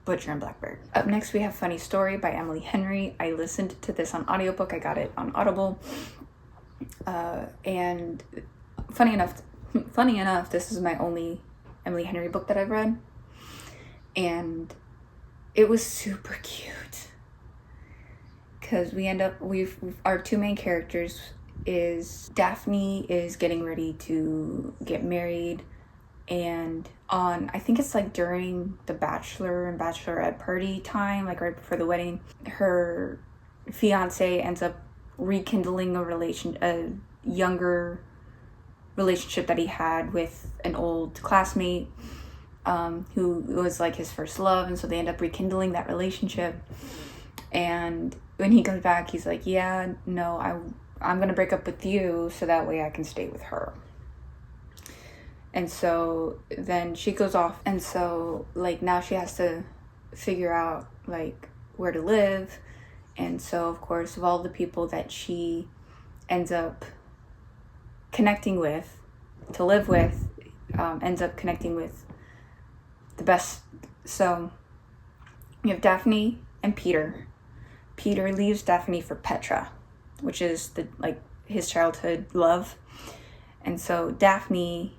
Butcher and Blackbird. Up next, we have Funny Story by Emily Henry. I listened to this on audiobook. I got it on Audible. And funny enough, this is my only Emily Henry book that I've read. And it was super cute. Because our two main characters is Daphne is getting ready to get married, and I think it's like during the bachelor and bachelorette party time, like right before the wedding, her fiance ends up rekindling a younger relationship that he had with an old classmate, who was like his first love, and so they end up rekindling that relationship. And when he comes back, he's like, yeah, no, I'm gonna break up with you so that way I can stay with her. And so then she goes off, and so like now she has to figure out like where to live. And so of course, of all the people that she ends up connecting with to live with, ends up connecting with the best. So you have Daphne and Peter. Peter leaves Daphne for Petra, which is his childhood love. And so Daphne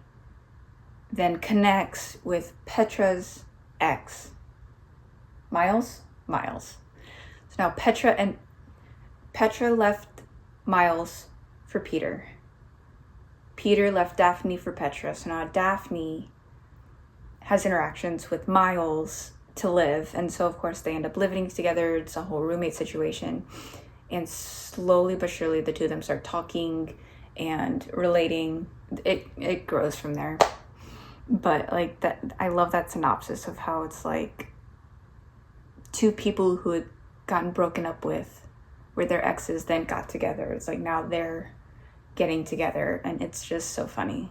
then connects with Petra's ex, Miles. So now Petra left Miles for Peter. Peter left Daphne for Petra. So now Daphne has interactions with Miles to live. And so of course they end up living together. It's a whole roommate situation. And slowly but surely the two of them start talking and relating. It grows from there. But like that, I love that synopsis of how it's like two people who had gotten broken up with their exes then got together. It's like now they're getting together, and it's just so funny.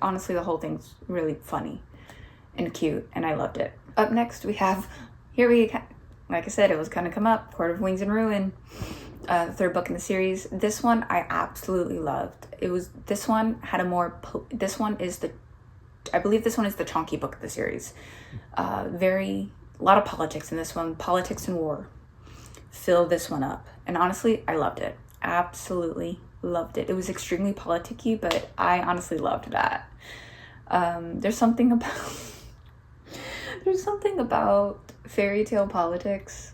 Honestly, the whole thing's really funny and cute, and I loved it. Up next we have, like I said, it was gonna come up, Court of Wings and Ruin, the third book in the series. This one I absolutely loved. This one is I believe this one is the chunky book of the series. A lot of politics in this one. Politics and war fill this one up. And honestly, I loved it. Absolutely loved it. It was extremely politicky, but I honestly loved that. There's something about fairy tale politics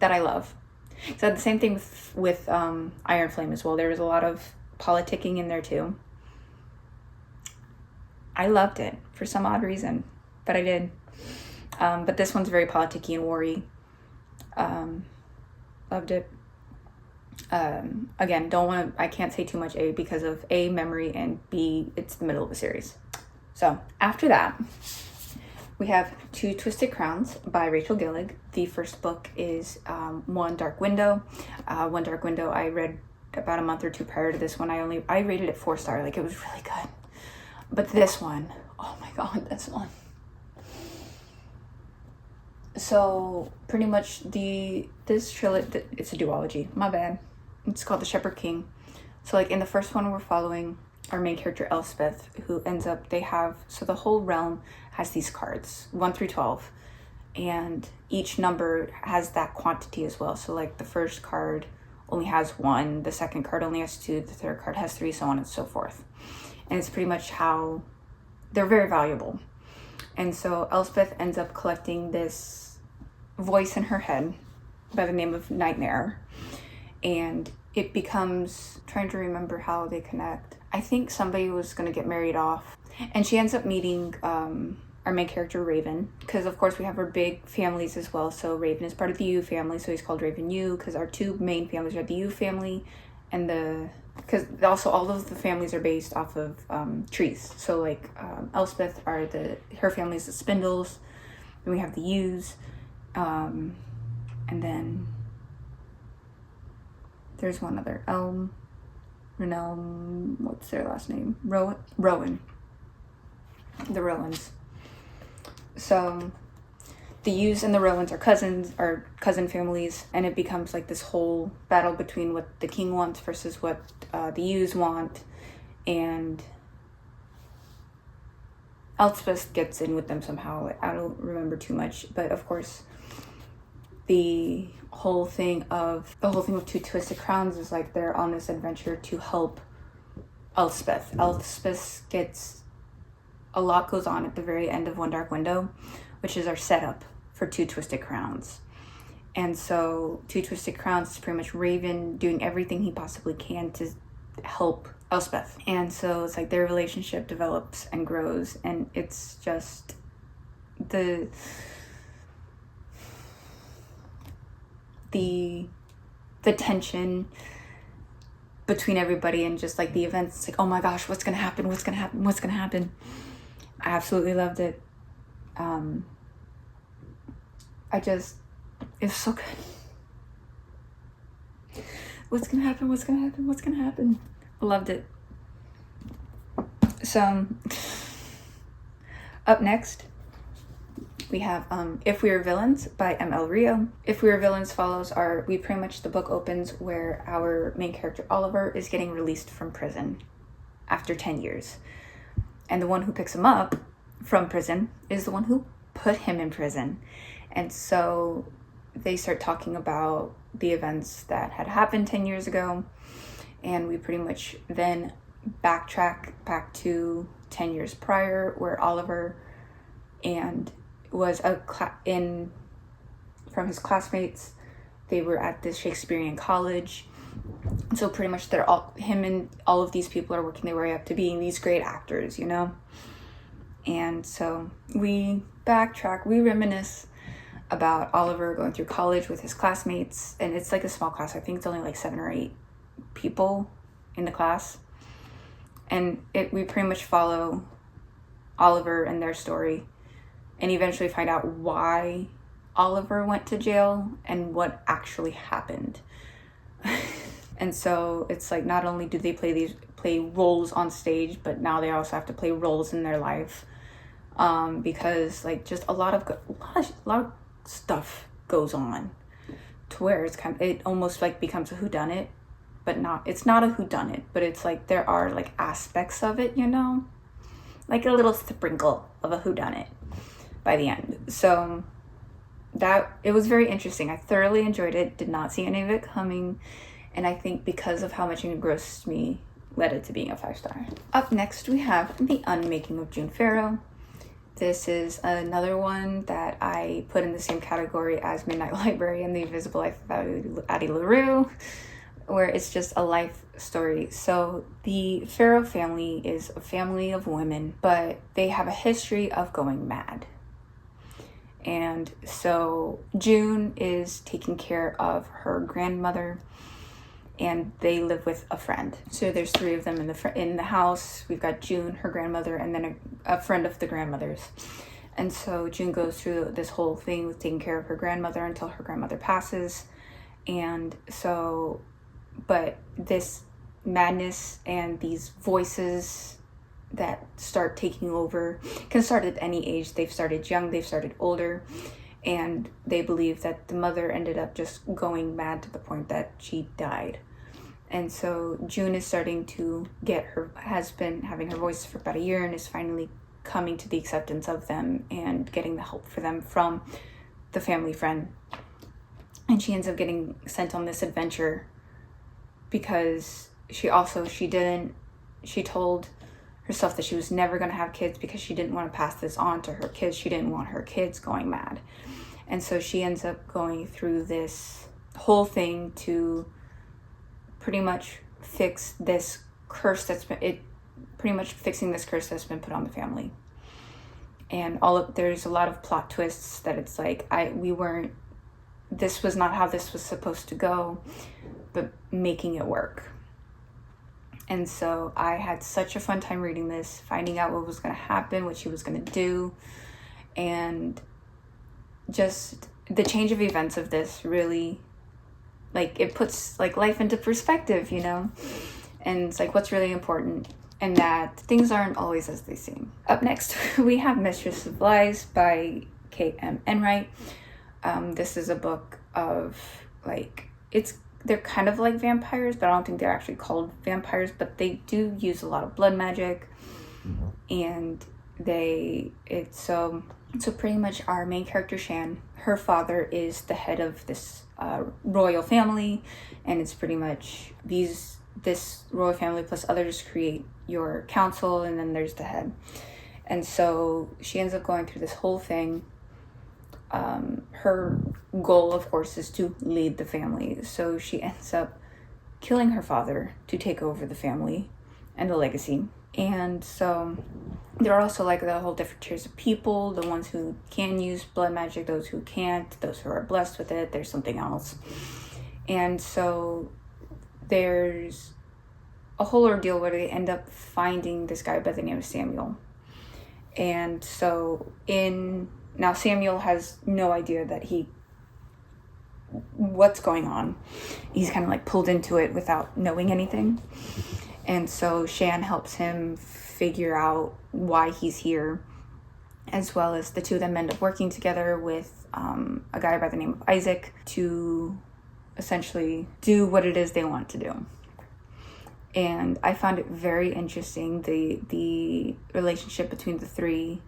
that I love. So the same thing with Iron Flame as well. There was a lot of politicking in there too. I loved it for some odd reason, but I did. But this one's very politicky and war-y. Loved it. Again, I can't say too much because of A, memory, and B, it's the middle of the series. So after that, we have Two Twisted Crowns by Rachel Gillig. The first book is One Dark Window. One Dark Window I read about a month or two prior to this one. I rated it 4-star. Like, it was really good. But this one, oh my god, this one. So pretty much this trilogy, it's a duology, my bad. It's called The Shepherd King. So like in the first one, we're following our main character Elspeth, who ends up, so the whole realm has these cards, 1 through 12, and each number has that quantity as well. So like the first card only has 1, the second card only has 2, the third card has 3, so on and so forth. And it's pretty much how they're very valuable. And so Elspeth ends up collecting this voice in her head by the name of Nightmare. And it becomes, trying to remember how they connect. I think somebody was going to get married off. And she ends up meeting our main character, Raven. Because, of course, we have our big families as well. So Raven is part of the U family, so he's called Raven U. Because our two main families are the U family and because also all of the families are based off of trees. So like Elspeth her family is the Spindles, and we have the U's, and then there's one other, what's their last name? Rowan. The Rowans. So the U's and the Rowans are cousin families, and it becomes like this whole battle between what the king wants versus what the U's want, and Elspeth gets in with them somehow. I don't remember too much, but of course the whole thing of Two Twisted Crowns is like they're on this adventure to help Elspeth. Elspeth gets, a lot goes on at the very end of One Dark Window, which is our setup for Two Twisted Crowns. And so Two Twisted Crowns is pretty much Raven doing everything he possibly can to help Elspeth. And so it's like their relationship develops and grows, and it's just the tension between everybody and just like the events. It's like, oh my gosh, what's gonna happen? I absolutely loved it. It's so good. What's gonna happen? I loved it. So up next we have If We Were Villains by M.L. Rio. If We Were Villains follows the book opens where our main character Oliver is getting released from prison after 10 years. And the one who picks him up from prison is the one who put him in prison. And so they start talking about the events that had happened 10 years ago. And we pretty much then backtrack back to 10 years prior, where Oliver was from his classmates. They were at this Shakespearean college. So pretty much him and all of these people are working their way up to being these great actors, you know? And so we backtrack. We reminisce about Oliver going through college with his classmates, and it's like a small class. I think it's only like 7 or 8 people in the class, and we pretty much follow Oliver and their story, and eventually find out why Oliver went to jail and what actually happened. And so it's like, not only do they play roles on stage, but now they also have to play roles in their life, because like just a lot of stuff goes on, to where it almost like becomes a whodunit, but it's not a whodunit, but it's like there are like aspects of it, like a little sprinkle of a whodunit by the end. So that it was very interesting. I thoroughly enjoyed it. Did not see any of it coming, and I think because of how much it engrossed me, led it to being a 5-star. Up next, we have The Unmaking of June Farrow. This is another one that I put in the same category as Midnight Library and The Invisible Life of Addie LaRue, where it's just a life story. So the Farrow family is a family of women, but they have a history of going mad. And so June is taking care of her grandmother, and they live with a friend. So there's 3 of them in the house. We've got June, her grandmother, and then a friend of the grandmother's. And so June goes through this whole thing with taking care of her grandmother until her grandmother passes. And so, but this madness and these voices that start taking over can start at any age. They've started young, they've started older, and they believe that the mother ended up just going mad to the point that she died. And so June is starting to has been having her voice for about a year, and is finally coming to the acceptance of them and getting the help for them from the family friend. And she ends up getting sent on this adventure because she told herself that she was never going to have kids because she didn't want to pass this on to her kids. She didn't want her kids going mad. And so she ends up going through this whole thing to pretty much fix this curse fixing this curse that's been put on the family. And there's a lot of plot twists that it's like, this was not how this was supposed to go, but making it work. And so I had such a fun time reading this, finding out what was going to happen, what she was going to do, and just the change of events of this really, like, it puts like life into perspective, and it's like what's really important, and that things aren't always as they seem. Up next, we have Mistress of Lies by K.M. Enright. This is a book of they're kind of like vampires, but I don't think they're actually called vampires, but they do use a lot of blood magic. And so pretty much our main character, Shan, her father is the head of this royal family, and it's pretty much this royal family plus others create your council, and then there's the head. And so she ends up going through this whole thing. Her goal, of course, is to lead the family. So she ends up killing her father to take over the family and the legacy. And so there are also like the whole different tiers of people, the ones who can use blood magic, those who can't, those who are blessed with it, there's something else. And so there's a whole ordeal where they end up finding this guy by the name of Samuel. And so now Samuel has no idea what's going on. He's kind of like pulled into it without knowing anything. And so Shan helps him figure out why he's here, as well as the two of them end up working together with a guy by the name of Isaac to essentially do what it is they want to do. And I found it very interesting. The relationship between the 3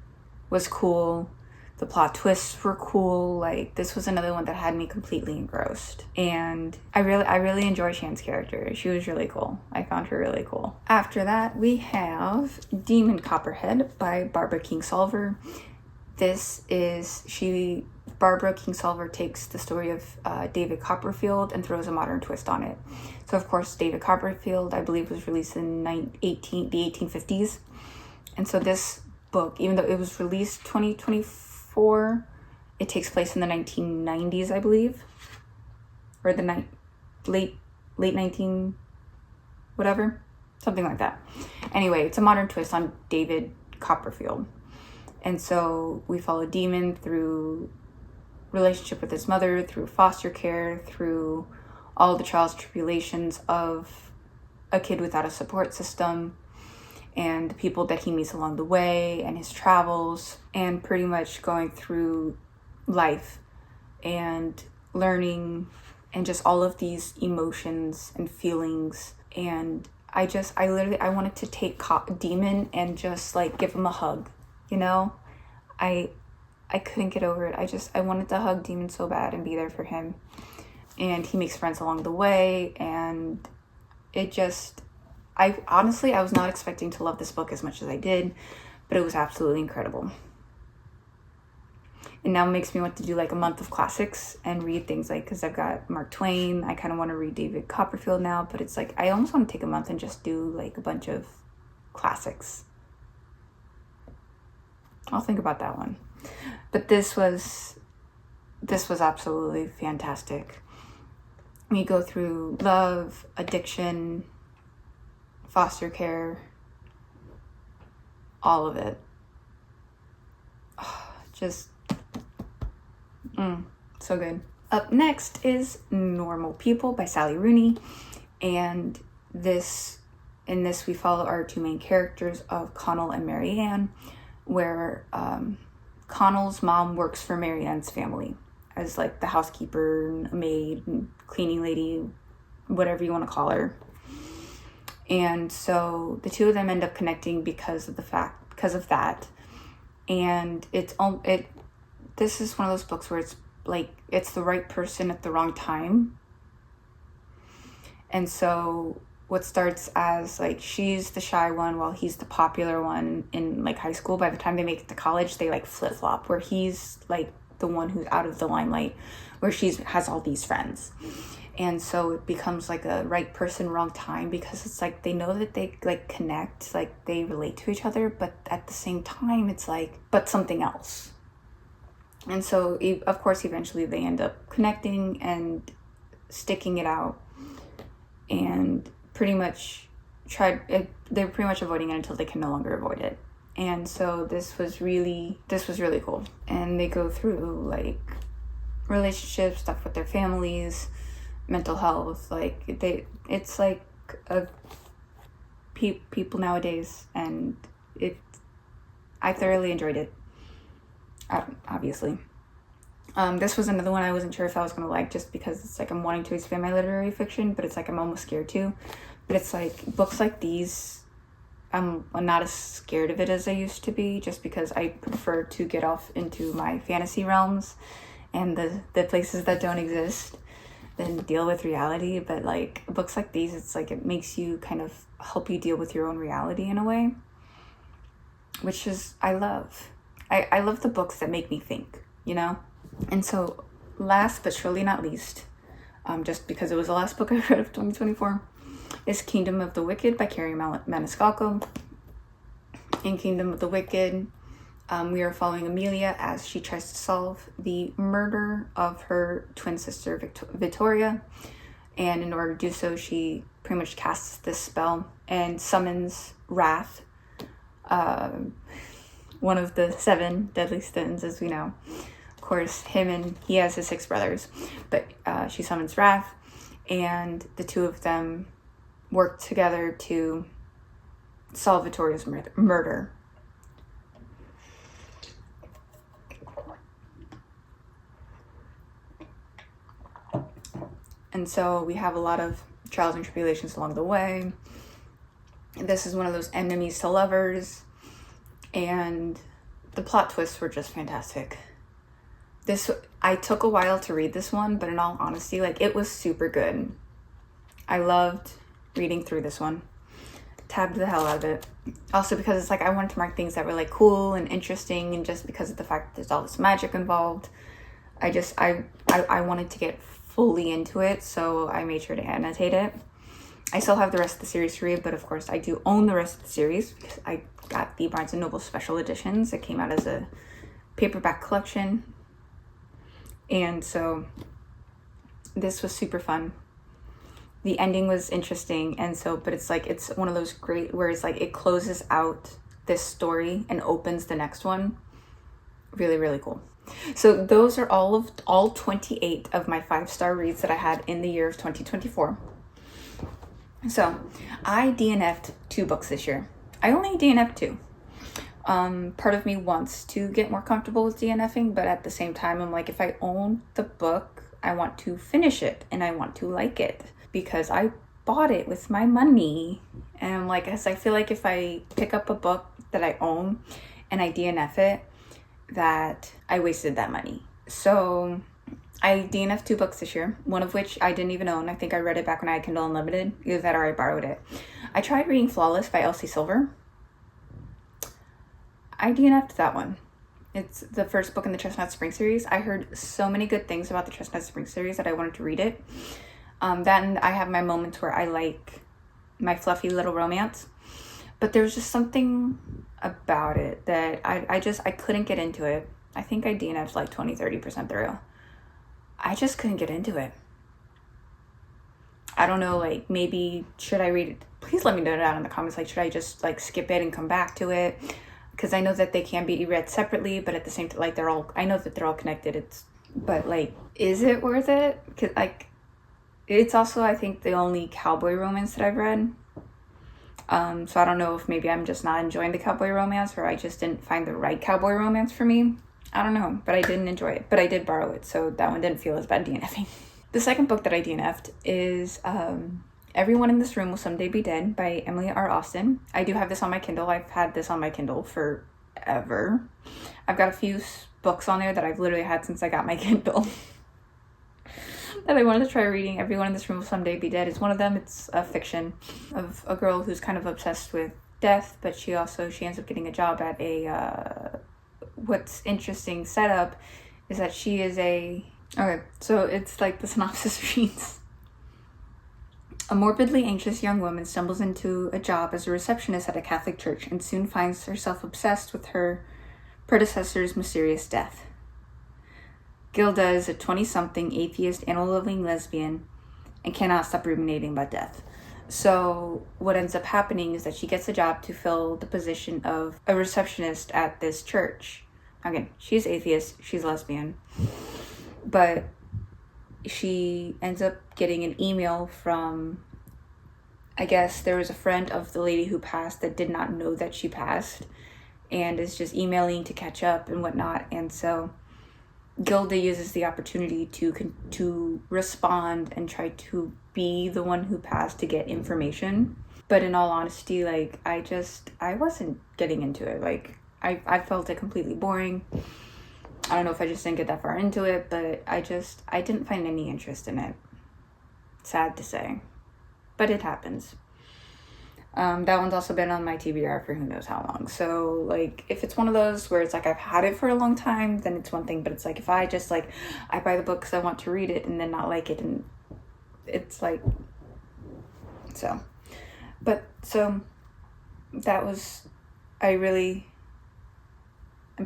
was cool. The plot twists were cool. Like, this was another one that had me completely engrossed. And I really enjoy Shan's character. She was really cool. I found her really cool. After that, we have Demon Copperhead by Barbara Kingsolver. Barbara Kingsolver takes the story of David Copperfield and throws a modern twist on it. So, of course, David Copperfield, I believe, was released in the 1850s. And so this book, even though it was released 2024, 1924. It takes place in the 1990s, I believe, or the late 19 whatever, something like that. Anyway, it's a modern twist on David Copperfield. And so we follow Demon through relationship with his mother, through foster care, through all the trials and tribulations of a kid without a support system, and the people that he meets along the way, and his travels, and pretty much going through life and learning, and just all of these emotions and feelings. And I wanted to take Demon and just like give him a hug, you know? I couldn't get over it. I wanted to hug Demon so bad and be there for him. And he makes friends along the way, and I was not expecting to love this book as much as I did, but it was absolutely incredible. And now it makes me want to do like a month of classics and read things like, because I've got Mark Twain, I kind of want to read David Copperfield now, but it's like, I almost want to take a month and just do like a bunch of classics. I'll think about that one. But this was absolutely fantastic. We go through love, addiction, foster care, all of it. Just so good. Up next is Normal People by Sally Rooney, and in this we follow our two main characters of Connell and Marianne, where Connell's mom works for Marianne's family as like the housekeeper, and a maid, and cleaning lady, whatever you want to call her. And so the two of them end up connecting because of that. And this is one of those books where it's like, it's the right person at the wrong time. And so what starts as like, she's the shy one while he's the popular one in like high school, by the time they make it to college, they like flip-flop, where he's like the one who's out of the limelight, where she has all these friends. And so it becomes like a right person, wrong time, because it's like they know that they like connect, like they relate to each other, but at the same time it's like, but something else. And so of course eventually they end up connecting and sticking it out, and pretty much they're pretty much avoiding it until they can no longer avoid it. And so this was really cool. And they go through like relationships, stuff with their families, mental health, like it's like people nowadays, and I thoroughly enjoyed it. Obviously, this was another one I wasn't sure if I was gonna like, just because it's like I'm wanting to expand my literary fiction, but it's like I'm almost scared too. But it's like books like these, I'm not as scared of it as I used to be, just because I prefer to get off into my fantasy realms and the places that don't exist than deal with reality. But like books like these, it's like it makes you kind of help you deal with your own reality in a way, which is I love the books that make me think, you know. And so last but surely not least, just because it was the last book I read of 2024, is Kingdom of the Wicked by Carrie Maniscalco. In Kingdom of the Wicked, we are following Amelia as she tries to solve the murder of her twin sister Victoria, and in order to do so, she pretty much casts this spell and summons Wrath, one of the 7 deadly sins, as we know. Of course, he has his 6 brothers, but she summons Wrath, and the two of them work together to solve Victoria's murder. And so we have a lot of trials and tribulations along the way. This is one of those enemies to lovers, and the plot twists were just fantastic. I took a while to read this one, but in all honesty, like, it was super good. I loved reading through this one. Tabbed the hell out of it. Also because it's like I wanted to mark things that were like cool and interesting, and just because of the fact that there's all this magic involved, I wanted to get fully into it, so I made sure to annotate it. I still have the rest of the series to read, but of course I do own the rest of the series because I got the Barnes & Noble special editions. It came out as a paperback collection. And so this was super fun. The ending was interesting, and so, but it's like, it's one of those great, where it's like, it closes out this story and opens the next one. Really, really cool. So those are all 28 of my 5-star reads that I had in the year of 2024. So I DNF'd 2 books this year. I only DNF'd 2. Part of me wants to get more comfortable with DNFing, but at the same time, I'm like, if I own the book, I want to finish it and I want to like it because I bought it with my money. And I'm like, as I feel like if I pick up a book that I own and I DNF it, that I wasted that money. So I DNF'd 2 books this year, one of which I didn't even own. I think I read it back when I had Kindle Unlimited. Either that or I borrowed it. I tried reading Flawless by Elsie Silver. I DNF'd that one. It's the first book in the Chestnut Spring series. I heard so many good things about the Chestnut Spring series that I wanted to read it. Then I have my moments where I like my fluffy little romance, but there's just something about it that I couldn't get into it. I think I DNF'd like 20-30% through. I just couldn't get into it. I don't know, like, maybe should I read it? Please let me know down in the comments, like, should I just like skip it and come back to it? Because I know that they can be read separately, but at the same time, like, I know that they're all connected. But like, is it worth it? Cause like, it's also, I think, the only cowboy romance that I've read. So I don't know if maybe I'm just not enjoying the cowboy romance, or I just didn't find the right cowboy romance for me. I don't know, but I didn't enjoy it. But I did borrow it, so that one didn't feel as bad DNFing. The second book that I DNF'd is Everyone in This Room Will Someday Be Dead by Emily R. Austin. I do have this on my Kindle. I've had this on my Kindle forever. I've got a few books on there that I've literally had since I got my Kindle that I wanted to try reading. Everyone in This Room Will Someday Be Dead is one of them. It's a fiction of a girl who's kind of obsessed with death, but she ends up getting a job at a, what's interesting setup is that she is okay, so it's like the synopsis reads. A morbidly anxious young woman stumbles into a job as a receptionist at a Catholic church and soon finds herself obsessed with her predecessor's mysterious death. Gilda is a 20-something atheist, animal-loving lesbian and cannot stop ruminating about death. So what ends up happening is that she gets a job to fill the position of a receptionist at this church. Again, she's atheist, she's lesbian, but she ends up getting an email from, I guess there was a friend of the lady who passed that did not know that she passed and is just emailing to catch up and whatnot. And so Gilda uses the opportunity to respond and try to be the one who passed to get information. But in all honesty, like, I wasn't getting into it. Like, I felt it completely boring. I don't know if I just didn't get that far into it, but I didn't find any interest in it. Sad to say, but it happens. That one's also been on my TBR for who knows how long. So like, if it's one of those where it's like I've had it for a long time, then it's one thing. But it's like, if I just like, I buy the book because I want to read it and then not like it, and it's like, so. But so that was, I'm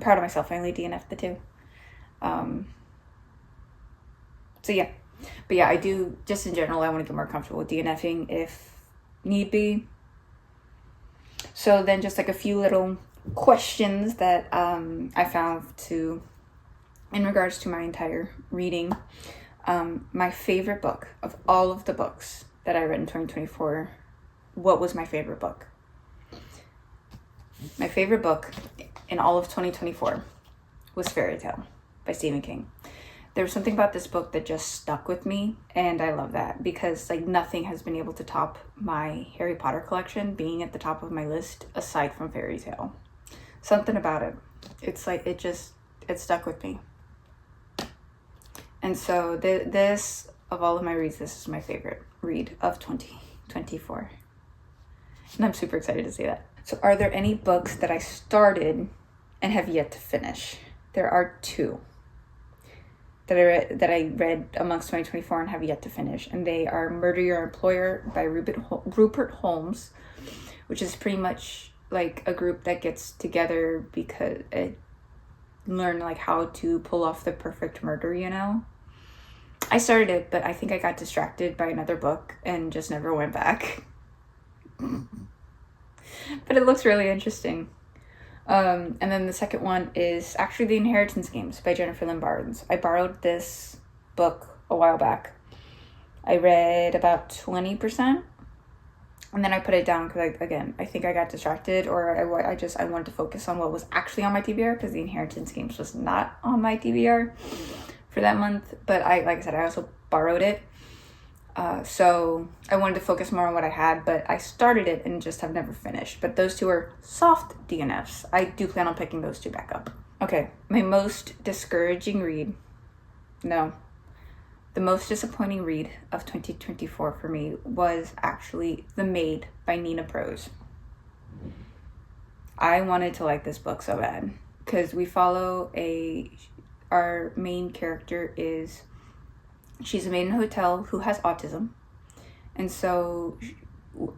proud of myself. I only DNF'd the 2. So yeah, but yeah, I do, just in general, I want to get more comfortable with DNFing if need be. So then just like a few little questions that I found in regards to my entire reading. My favorite book of all of the books that I read in 2024, what was my favorite book? My favorite book in all of 2024 was Fairy Tale by Stephen King. There was something about this book that just stuck with me, and I love that because like nothing has been able to top my Harry Potter collection being at the top of my list aside from Fairy Tale. Something about it. It's like it stuck with me. And so this, of all of my reads, this is my favorite read of 2024. And I'm super excited to see that. So are there any books that I started and have yet to finish? There are 2 that I read amongst 2024 and have yet to finish. And they are Murder Your Employer by Rupert Holmes, which is pretty much like a group that gets together because learn like how to pull off the perfect murder, you know. I started it, but I think I got distracted by another book and just never went back. But it looks really interesting. And then the second one is actually The Inheritance Games by Jennifer Lynn Barnes. I borrowed this book a while back. I read about 20%, and then I put it down because, I think I got distracted, or I wanted to focus on what was actually on my TBR, because The Inheritance Games was not on my TBR for that month. But like I said, I also borrowed it. So I wanted to focus more on what I had, but I started it and just have never finished. But those two are soft DNFs. I do plan on picking those two back up. Okay, my most discouraging read. No. The most disappointing read of 2024 for me was actually The Maid by Nina Prose. I wanted to like this book so bad because we follow our main character she's a maid in a hotel who has autism. And so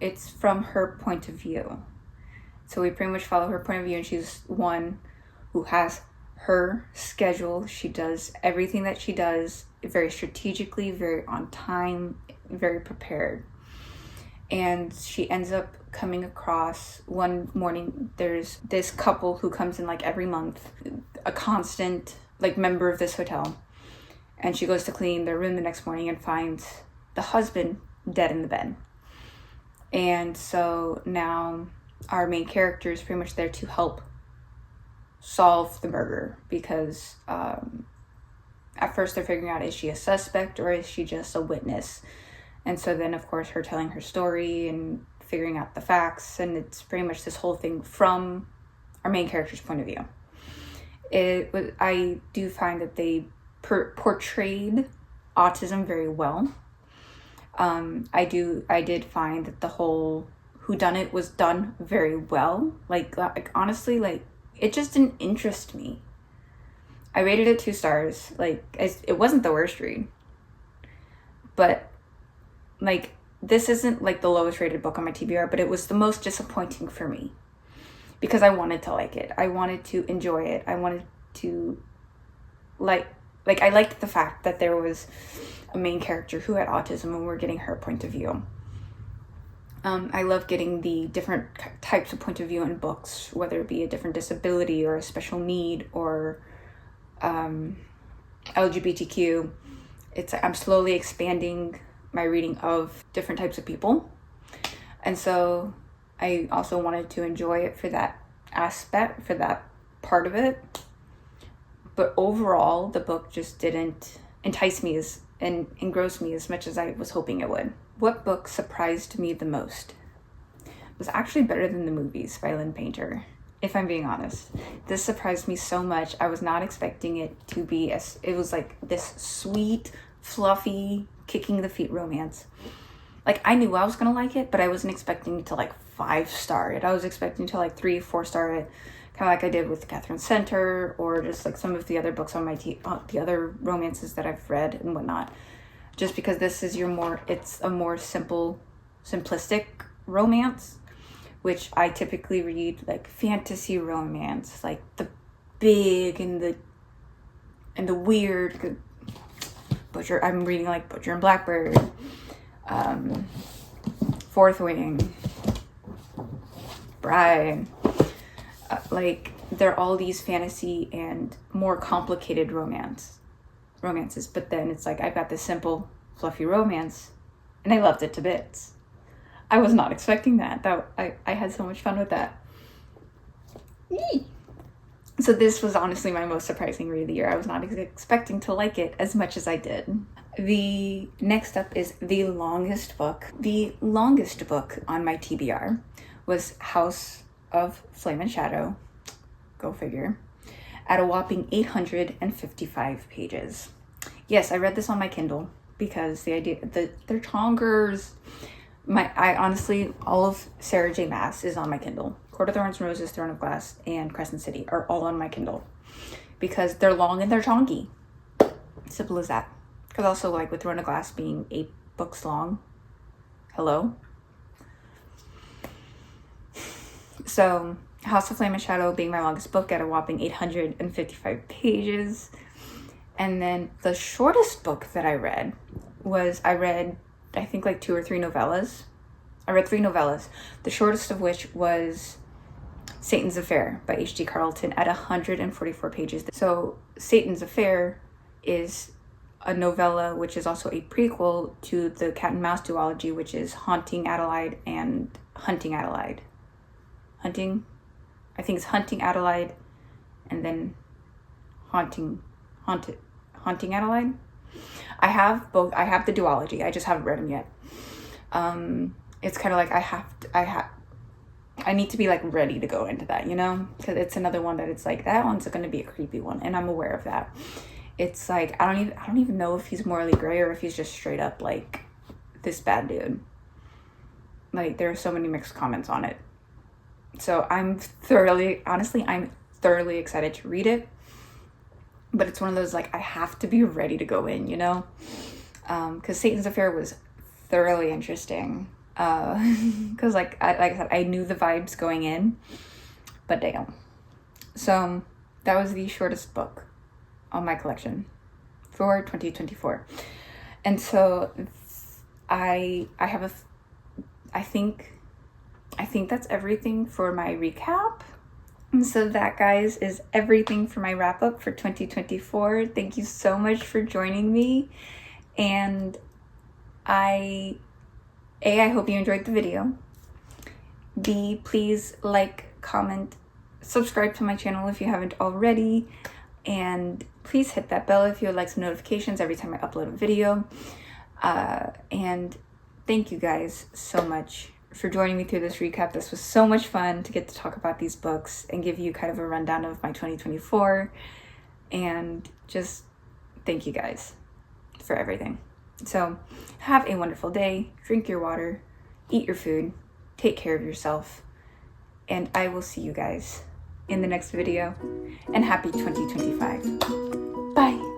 it's from her point of view. So we pretty much follow her point of view, and she's one who has her schedule. She does everything that she does very strategically, very on time, very prepared. And she ends up coming across one morning, there's this couple who comes in like every month, a constant like member of this hotel. And she goes to clean their room the next morning and finds the husband dead in the bed. And so now our main character is pretty much there to help solve the murder, because at first they're figuring out, is she a suspect or is she just a witness? And so then, of course, her telling her story and figuring out the facts, and it's pretty much this whole thing from our main character's point of view. I do find that they portrayed autism very well. I did find that the whole whodunit was done very well. Like honestly, like it just didn't interest me. I rated it 2 stars. Like it wasn't the worst read, but like this isn't like the lowest rated book on my TBR, but it was the most disappointing for me because I wanted to like it. I wanted to enjoy it. I wanted to I liked the fact that there was a main character who had autism and we're getting her point of view. I love getting the different types of point of view in books, whether it be a different disability or a special need or LGBTQ. I'm slowly expanding my reading of different types of people. And so I also wanted to enjoy it for that aspect, for that part of it. But overall, the book just didn't entice me and engross me as much as I was hoping it would. What book surprised me the most? It was actually better than the movies by Lynn Painter, if I'm being honest. This surprised me so much. I was not expecting it to be it was like this sweet, fluffy, kicking the feet romance. Like I knew I was gonna like it, but I wasn't expecting it to like 5-star it. I was expecting to like 3-4-star it. Kind of like I did with Catherine Center, or just like some of the other books on my the other romances that I've read and whatnot. Just because this is it's a more simplistic romance, which I typically read like fantasy romance, like the big and the weird. I'm reading like Butcher and Blackbird, Fourth Wing, Bride. Like they're all these fantasy and more complicated romances, but then it's like I've got this simple fluffy romance and I loved it to bits. I was not expecting that. I had so much fun with that. Yee. So this was honestly my most surprising read of the year. I was not expecting to like it as much as I did. The next up is the longest book. The longest book on my TBR was House of Flame and Shadow, go figure, at a whopping 855 pages. Yes, I read this on my Kindle because the idea that they're chongers. I honestly, all of Sarah J. Maas is on my Kindle. Court of Thorns and Roses, Throne of Glass, and Crescent City are all on my Kindle because they're long and they're chonky. Simple as that. Because also, like with Throne of Glass being 8 books long, hello. So House of Flame and Shadow being my longest book at a whopping 855 pages. And then the shortest book that I read was, I think like 2 or 3 novellas. I read 3 novellas, the shortest of which was Satan's Affair by H.G. Carlton at 144 pages. So Satan's Affair is a novella which is also a prequel to the cat and mouse duology, which is Haunting Adelaide and Hunting Adelaide. Hunting Adelaide, and then Haunting Adelaide. I have both. I have the duology. I just haven't read them yet. It's kind of like I need to be like ready to go into that, you know, because it's another one that it's like, that one's going to be a creepy one, and I'm aware of that. It's like I don't even know if he's morally gray or if he's just straight up like this bad dude. Like, there are so many mixed comments on it. So I'm thoroughly excited to read it. But it's one of those, like, I have to be ready to go in, you know? Because Satan's Affair was thoroughly interesting. Because, like I said, I knew the vibes going in. But damn. So that was the shortest book on my collection for 2024. And so I think that's everything for my recap. And so that, guys, is everything for my wrap up for 2024. Thank you so much for joining me. And I hope you enjoyed the video. B, please like, comment, subscribe to my channel if you haven't already. And please hit that bell if you would like some notifications every time I upload a video. And thank you guys so much for joining me through this recap. This was so much fun to get to talk about these books and give you kind of a rundown of my 2024. And just thank you guys for everything. So have a wonderful day, drink your water, eat your food, take care of yourself, and I will see you guys in the next video. And happy 2025. Bye.